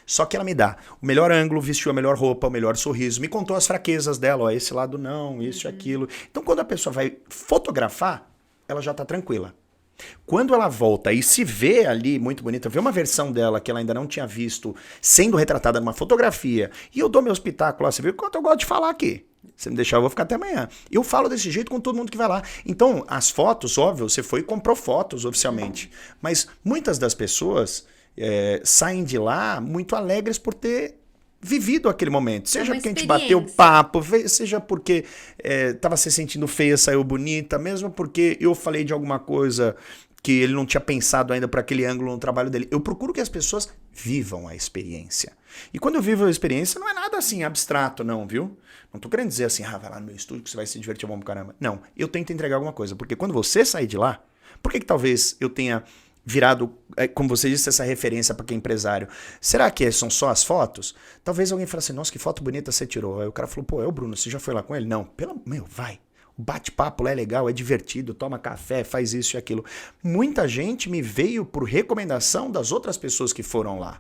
só que ela me dá o melhor ângulo, vestiu a melhor roupa, o melhor sorriso, me contou as fraquezas dela, esse lado não, isso e aquilo. Então, quando a pessoa vai fotografar, ela já tá tranquila. Quando ela volta e se vê ali muito bonita, vê uma versão dela que ela ainda não tinha visto sendo retratada numa fotografia, e eu dou meu espetáculo lá, você viu quanto eu gosto de falar aqui. Se me deixar, eu vou ficar até amanhã. Eu falo desse jeito com todo mundo que vai lá. Então, as fotos, óbvio, você foi e comprou fotos oficialmente. Mas muitas das pessoas saem de lá muito alegres por ter vivido aquele momento. Seja porque a gente bateu papo, seja porque estava se sentindo feia, saiu bonita, mesmo porque eu falei de alguma coisa que ele não tinha pensado ainda para aquele ângulo no trabalho dele. Eu procuro que as pessoas vivam a experiência. E quando eu vivo a experiência, não é nada assim abstrato, não, viu? Não tô querendo dizer assim, vai lá no meu estúdio que você vai se divertir bom pro caramba. Não, eu tento entregar alguma coisa, porque quando você sair de lá, por que talvez eu tenha virado, como você disse, essa referência para quem é empresário? Será que são só as fotos? Talvez alguém fale assim, nossa, que foto bonita você tirou. Aí o cara falou, pô, é o Bruno, você já foi lá com ele? Não, vai. O bate-papo lá é legal, é divertido, toma café, faz isso e aquilo. Muita gente me veio por recomendação das outras pessoas que foram lá.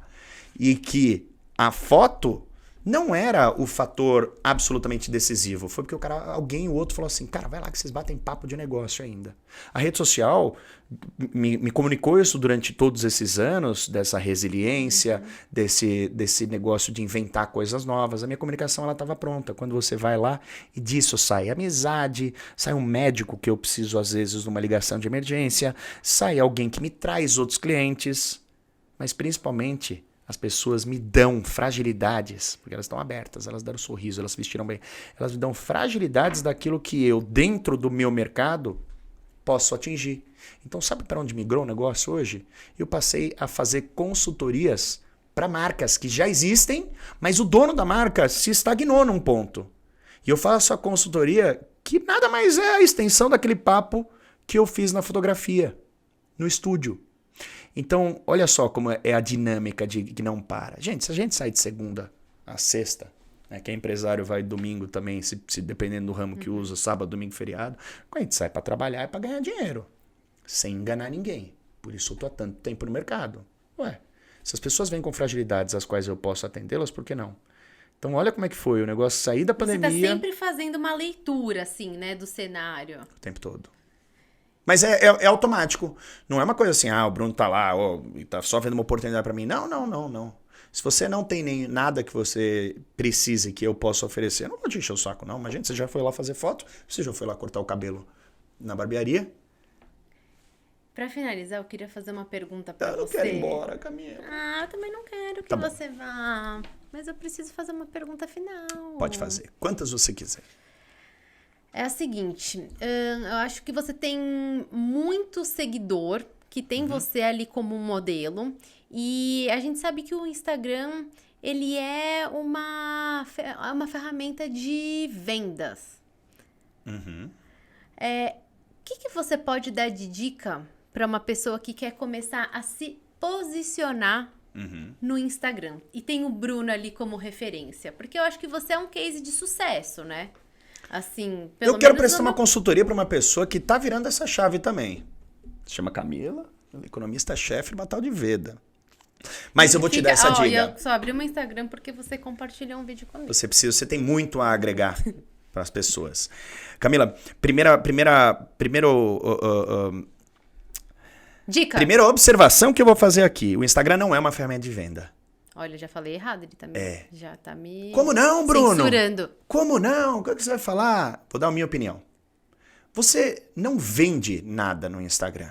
E que a foto não era o fator absolutamente decisivo. Foi porque alguém, o outro falou assim, cara, vai lá que vocês batem papo de negócio ainda. A rede social me comunicou isso durante todos esses anos, dessa resiliência, desse negócio de inventar coisas novas. A minha comunicação ela estava pronta. Quando você vai lá e disso sai amizade, sai um médico que eu preciso às vezes numa ligação de emergência, sai alguém que me traz outros clientes, mas principalmente as pessoas me dão fragilidades, porque elas estão abertas, elas deram sorriso, elas se vestiram bem. Elas me dão fragilidades daquilo que eu, dentro do meu mercado, posso atingir. Então, sabe para onde migrou o negócio hoje? Eu passei a fazer consultorias para marcas que já existem, mas o dono da marca se estagnou num ponto. E eu faço a consultoria que nada mais é a extensão daquele papo que eu fiz na fotografia, no estúdio. Então, olha só como é a dinâmica de que não para. Gente, se a gente sai de segunda a sexta, né, que é empresário vai domingo também, se dependendo do ramo que usa, sábado, domingo, feriado, quando a gente sai para trabalhar é para ganhar dinheiro, sem enganar ninguém. Por isso eu tô há tanto tempo no mercado. Ué, se as pessoas vêm com fragilidades às quais eu posso atendê-las, por que não? Então, olha como é que foi o negócio sair da pandemia. Você tá sempre fazendo uma leitura, assim, né, do cenário. O tempo todo. Mas é automático. Não é uma coisa assim, o Bruno tá lá, e tá só vendo uma oportunidade para mim. Não. Se você não tem nem nada que você precise que eu possa oferecer, eu não vou te encher o saco, não. Mas, gente, você já foi lá fazer foto? Você já foi lá cortar o cabelo na barbearia? Pra finalizar, eu queria fazer uma pergunta pra você. Eu não quero ir embora, Camila. Eu também não quero que você vá. Mas eu preciso fazer uma pergunta final. Pode fazer. Quantas você quiser. É a seguinte, eu acho que você tem muito seguidor que tem você ali como modelo, e a gente sabe que o Instagram, ele é uma ferramenta de vendas. O que você pode dar de dica para uma pessoa que quer começar a se posicionar no Instagram? E tem o Bruno ali como referência, porque eu acho que você é um case de sucesso, né? Assim, pelo eu quero menos prestar uma consultoria para uma pessoa que tá virando essa chave também. Se chama Camila, economista-chefe do Batal de Veda. Mas eu vou te dar essa dica. Eu só abri o meu Instagram porque você compartilhou um vídeo comigo. Você tem muito a agregar para as pessoas. Camila, Dica. Primeira observação que eu vou fazer aqui. O Instagram não é uma ferramenta de venda. Olha, eu já falei errado, ele também já tá me Como não, Bruno? censurando. Como não? O que você vai falar? Vou dar a minha opinião. Você não vende nada no Instagram.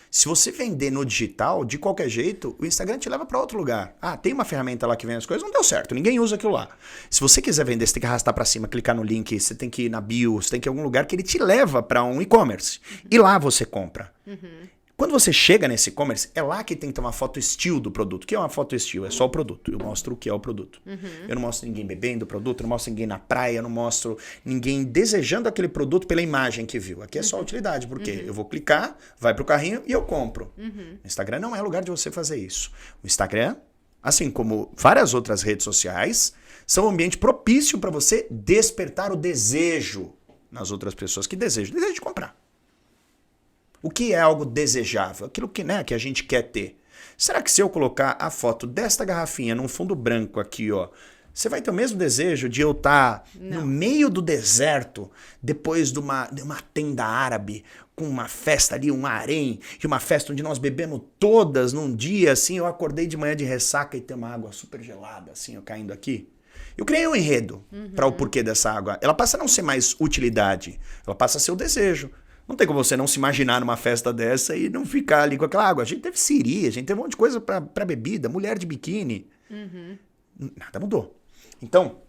Se você vender no digital, de qualquer jeito, o Instagram te leva para outro lugar. Tem uma ferramenta lá que vende as coisas, não deu certo, ninguém usa aquilo lá. Se você quiser vender, você tem que arrastar para cima, clicar no link, você tem que ir na bio, você tem que ir em algum lugar que ele te leva para um e-commerce. E lá você compra. Quando você chega nesse e-commerce, é lá que tem que ter uma foto estilo do produto. O que é uma foto estilo? É só o produto. Eu mostro o que é o produto. Eu não mostro ninguém bebendo o produto, eu não mostro ninguém na praia, eu não mostro ninguém desejando aquele produto pela imagem que viu. Aqui é só a utilidade, porque eu vou clicar, vai pro carrinho e eu compro. O Instagram não é lugar de você fazer isso. O Instagram, assim como várias outras redes sociais, são um ambiente propício para você despertar o desejo nas outras pessoas que desejam. Desejo de comprar. O que é algo desejável? Aquilo que a gente quer ter. Será que se eu colocar a foto desta garrafinha num fundo branco aqui, Você vai ter o mesmo desejo de eu estar no meio do deserto, depois de uma tenda árabe, com uma festa ali, um harém, e uma festa onde nós bebemos todas num dia, assim, eu acordei de manhã de ressaca e tem uma água super gelada, assim, eu caindo aqui. Eu criei um enredo para o porquê dessa água. Ela passa a não ser mais utilidade, ela passa a ser o desejo. Não tem como você não se imaginar numa festa dessa e não ficar ali com aquela água. A gente teve siri, a gente teve um monte de coisa para bebida, mulher de biquíni. Nada mudou. Então,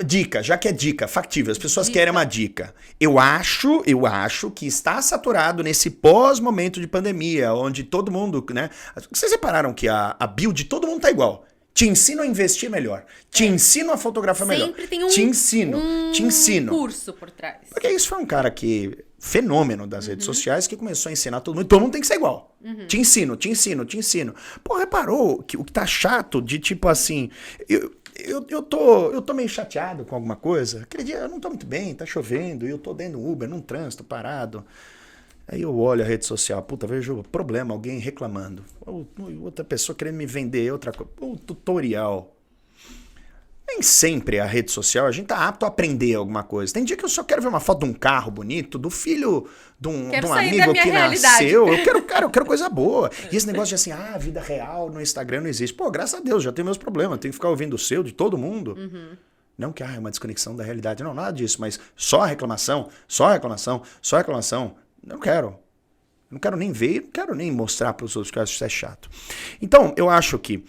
dica, já que é dica, factível, as pessoas querem uma dica. Eu acho que está saturado nesse pós-momento de pandemia, onde todo mundo, né? Vocês repararam que a bio de todo mundo tá igual. Te ensino a investir melhor. Te ensino a fotografar melhor. Sempre tem um, te ensino. curso por trás. Porque isso foi um cara fenômeno das redes sociais, que começou a ensinar todo mundo. Todo mundo tem que ser igual. Te ensino. Pô, reparou que o que tá chato de tipo assim... Eu tô meio chateado com alguma coisa. Aquele dia eu não tô muito bem, tá chovendo, e eu tô dentro do Uber, num trânsito, parado. Aí eu olho a rede social, puta, vejo problema, alguém reclamando. Ou outra pessoa querendo me vender outra coisa. Ou tutorial. Nem sempre a rede social, a gente tá apto a aprender alguma coisa. Tem dia que eu só quero ver uma foto de um carro bonito, do filho de um amigo que nasceu. Eu quero coisa boa. E esse negócio de assim, vida real no Instagram não existe. Pô, graças a Deus, já tenho meus problemas. Tenho que ficar ouvindo o seu, de todo mundo. Não que é uma desconexão da realidade. Não, nada disso. Mas só reclamação. Não quero. Não quero nem ver, não quero nem mostrar para os outros que isso é chato. Então, eu acho que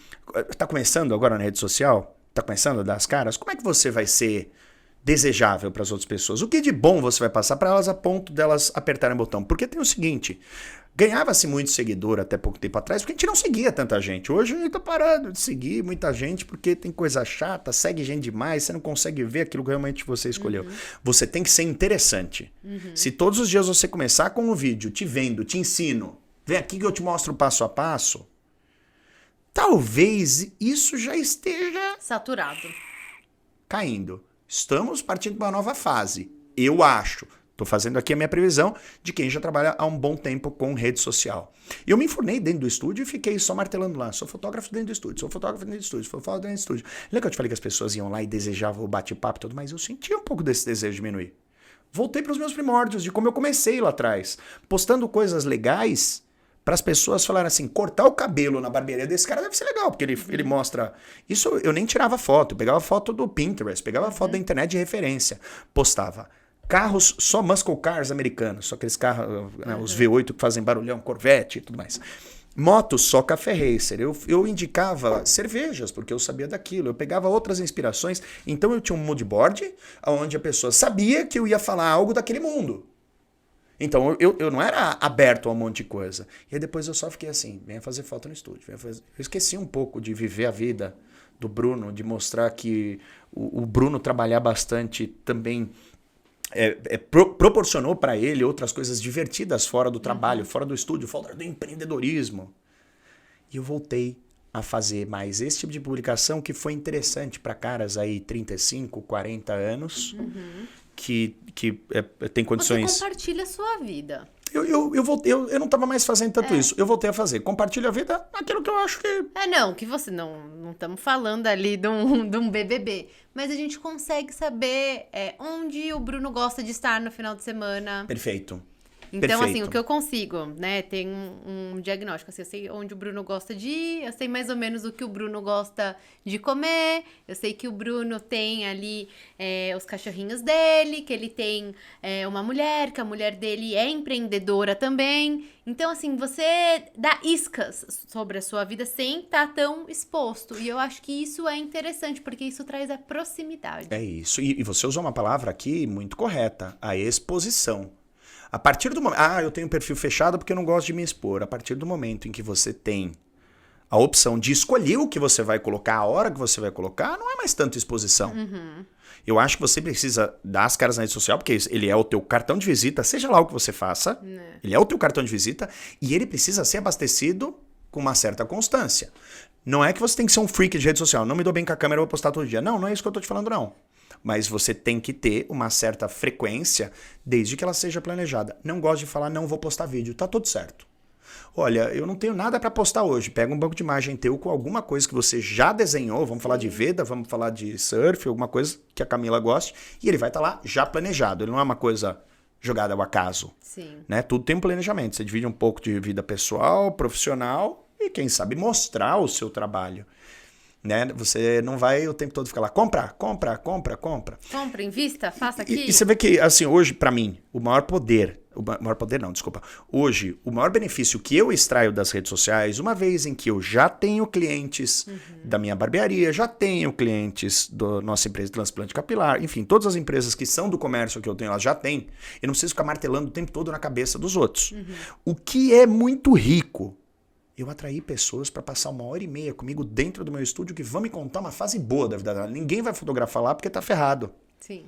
tá começando agora na rede social, tá começando a dar as caras, como é que você vai ser desejável para as outras pessoas? O que de bom você vai passar para elas a ponto delas apertarem o botão? Porque tem o seguinte, ganhava-se muito seguidor até pouco tempo atrás, porque a gente não seguia tanta gente. Hoje a gente tá parado de seguir muita gente porque tem coisa chata, segue gente demais, você não consegue ver aquilo que realmente você escolheu. Você tem que ser interessante. Se todos os dias você começar com um vídeo, te vendo, te ensino, vem aqui que eu te mostro passo a passo, talvez isso já esteja saturado, caindo. Estamos partindo para uma nova fase. Eu acho. Estou fazendo aqui a minha previsão de quem já trabalha há um bom tempo com rede social. E eu me enfurnei dentro do estúdio e fiquei só martelando lá. Sou fotógrafo dentro do estúdio, sou fotógrafo dentro do estúdio, sou fotógrafo dentro do estúdio. Lembra que eu te falei que as pessoas iam lá e desejavam o bate-papo e tudo, mas eu sentia um pouco desse desejo diminuir. Voltei para os meus primórdios, de como eu comecei lá atrás. Postando coisas legais para as pessoas falarem assim, cortar o cabelo na barbearia desse cara deve ser legal, porque ele mostra... Isso eu nem tirava foto, eu pegava foto do Pinterest, pegava foto da internet de referência, postava. Carros, só muscle cars americanos, só aqueles carros, né, os V8 que fazem barulhão, Corvette e tudo mais. Motos, só Café Racer. Eu indicava cervejas, porque eu sabia daquilo. Eu pegava outras inspirações. Então eu tinha um mood board, onde a pessoa sabia que eu ia falar algo daquele mundo. Então eu não era aberto a um monte de coisa. E aí depois eu só fiquei assim, venha fazer foto no estúdio. Eu esqueci um pouco de viver a vida do Bruno, de mostrar que o Bruno trabalhar bastante também... proporcionou para ele outras coisas divertidas fora do trabalho, fora do estúdio, fora do empreendedorismo. E eu voltei a fazer mais esse tipo de publicação que foi interessante para caras aí 35, 40 anos que tem condições... Você compartilha a sua vida. Eu não estava mais fazendo tanto isso. Eu voltei a fazer. Compartilho a vida naquilo que eu acho que... Que você não estamos falando ali de um BBB. Mas a gente consegue saber onde o Bruno gosta de estar no final de semana. Perfeito. Então, assim, o que eu consigo, né? Tem um diagnóstico, assim, eu sei onde o Bruno gosta de ir, eu sei mais ou menos o que o Bruno gosta de comer, eu sei que o Bruno tem ali os cachorrinhos dele, que ele tem uma mulher, que a mulher dele é empreendedora também. Então, assim, você dá iscas sobre a sua vida sem estar tão exposto. E eu acho que isso é interessante, porque isso traz a proximidade. É isso. E você usou uma palavra aqui muito correta, a exposição. A partir do momento... eu tenho um perfil fechado porque eu não gosto de me expor. A partir do momento em que você tem a opção de escolher o que você vai colocar, a hora que você vai colocar, não é mais tanto exposição. Eu acho que você precisa dar as caras na rede social, porque ele é o teu cartão de visita, seja lá o que você faça, ele é o teu cartão de visita, e ele precisa ser abastecido com uma certa constância. Não é que você tem que ser um freak de rede social. Não me dou bem com a câmera, eu vou postar todo dia. Não é isso que eu tô te falando, não. Mas você tem que ter uma certa frequência, desde que ela seja planejada. Não gosto de falar, não vou postar vídeo. Tá tudo certo. Olha, eu não tenho nada para postar hoje. Pega um banco de imagem teu com alguma coisa que você já desenhou. Vamos falar de Veda, vamos falar de surf, alguma coisa que a Camila goste. E ele vai estar lá já planejado. Ele não é uma coisa jogada ao acaso. Sim. Né? Tudo tem um planejamento. Você divide um pouco de vida pessoal, profissional e, quem sabe, mostrar o seu trabalho. Né? Você não vai o tempo todo ficar lá, compra. Compra, invista, faça aqui. E você vê que, assim, hoje, para mim, hoje, o maior benefício que eu extraio das redes sociais, uma vez em que eu já tenho clientes da minha barbearia, já tenho clientes da nossa empresa de transplante capilar, enfim, todas as empresas que são do comércio que eu tenho, elas já têm, eu não preciso ficar martelando o tempo todo na cabeça dos outros. O que é muito rico, eu atraí pessoas para passar 1h30 comigo dentro do meu estúdio que vão me contar uma fase boa da vida dela. Ninguém vai fotografar lá porque tá ferrado. Sim.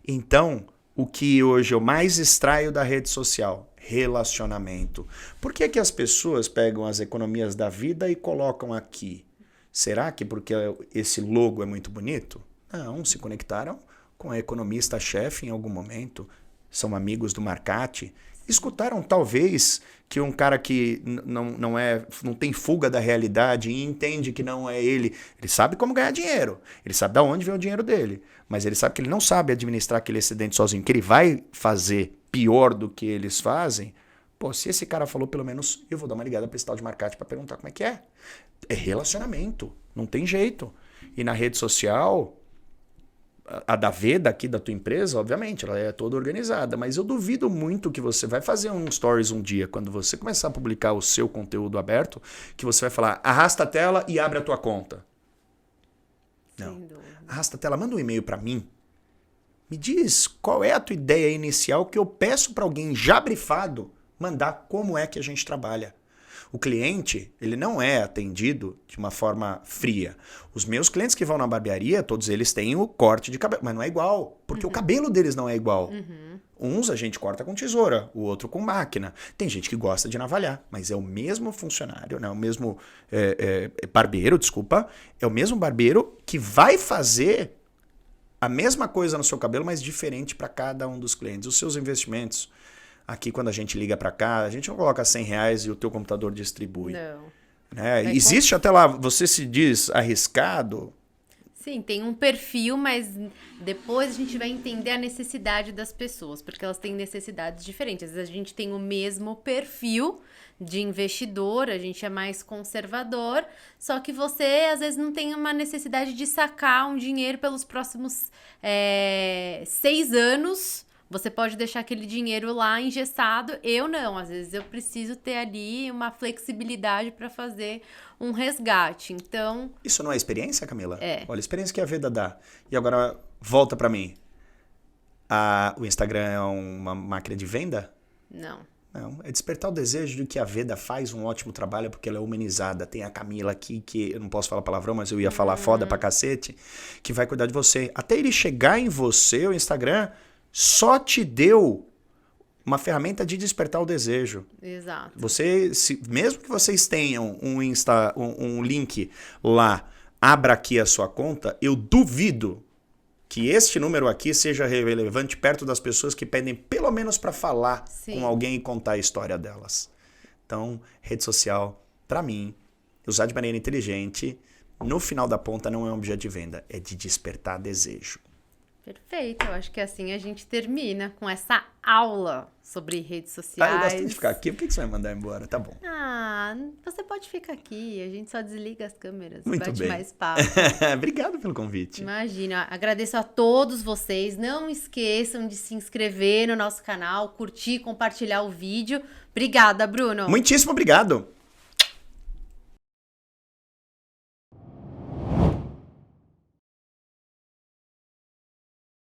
Então, o que hoje eu mais extraio da rede social? Relacionamento. Por que as pessoas pegam as economias da vida e colocam aqui? Será que porque esse logo é muito bonito? Não, se conectaram com a economista-chefe em algum momento. São amigos do Marcati. Escutaram talvez que um cara que não tem fuga da realidade e entende que não é ele sabe como ganhar dinheiro, ele sabe de onde vem o dinheiro dele, mas ele sabe que ele não sabe administrar aquele excedente sozinho, que ele vai fazer pior do que eles fazem. Pô, se esse cara falou, pelo menos eu vou dar uma ligada para esse tal de Marcati para perguntar como é que é. É relacionamento, não tem jeito. E na rede social, a da Veda aqui da tua empresa, obviamente, ela é toda organizada, mas eu duvido muito que você vai fazer um stories um dia, quando você começar a publicar o seu conteúdo aberto, que você vai falar, arrasta a tela e abre a tua conta. Não. Arrasta a tela, manda um e-mail para mim, me diz qual é a tua ideia inicial que eu peço para alguém já brifado mandar como é que a gente trabalha. O cliente, ele não é atendido de uma forma fria. Os meus clientes que vão na barbearia, todos eles têm o corte de cabelo, mas não é igual, porque o cabelo deles não é igual. Uns a gente corta com tesoura, o outro com máquina. Tem gente que gosta de navalhar, mas é o mesmo funcionário, né? O mesmo barbeiro, desculpa, é o mesmo barbeiro que vai fazer a mesma coisa no seu cabelo, mas diferente para cada um dos clientes. Os seus investimentos... Aqui, quando a gente liga para cá, a gente não coloca R$100 e o teu computador distribui. Não. Né? Existe até lá, você se diz arriscado? Sim, tem um perfil, mas depois a gente vai entender a necessidade das pessoas, porque elas têm necessidades diferentes. Às vezes a gente tem o mesmo perfil de investidor, a gente é mais conservador, só que você às vezes não tem uma necessidade de sacar um dinheiro pelos próximos 6 anos. Você pode deixar aquele dinheiro lá engessado, eu não. Às vezes eu preciso ter ali uma flexibilidade para fazer um resgate, então... Isso não é experiência, Camila? É. Olha a experiência que a Veda dá. E agora, volta para mim. O Instagram é uma máquina de venda? Não. Não, é despertar o desejo de que a Veda faz um ótimo trabalho porque ela é humanizada. Tem a Camila aqui, que eu não posso falar palavrão, mas eu ia falar foda pra cacete, que vai cuidar de você. Até ele chegar em você, o Instagram... só te deu uma ferramenta de despertar o desejo. Exato. Mesmo que vocês tenham um link lá, abra aqui a sua conta, eu duvido que este número aqui seja relevante perto das pessoas que pedem pelo menos para falar com alguém e contar a história delas. Então, rede social, para mim, usar de maneira inteligente, no final da ponta não é um objeto de venda, é de despertar desejo. Perfeito, eu acho que assim a gente termina com essa aula sobre redes sociais. Eu gosto de ficar aqui, por que você vai mandar embora? Tá bom. Você pode ficar aqui, a gente só desliga as câmeras. Muito bate bem. Mais papo. Obrigado pelo convite. Imagina, agradeço a todos vocês, não esqueçam de se inscrever no nosso canal, curtir, compartilhar o vídeo. Obrigada, Bruno. Muitíssimo obrigado.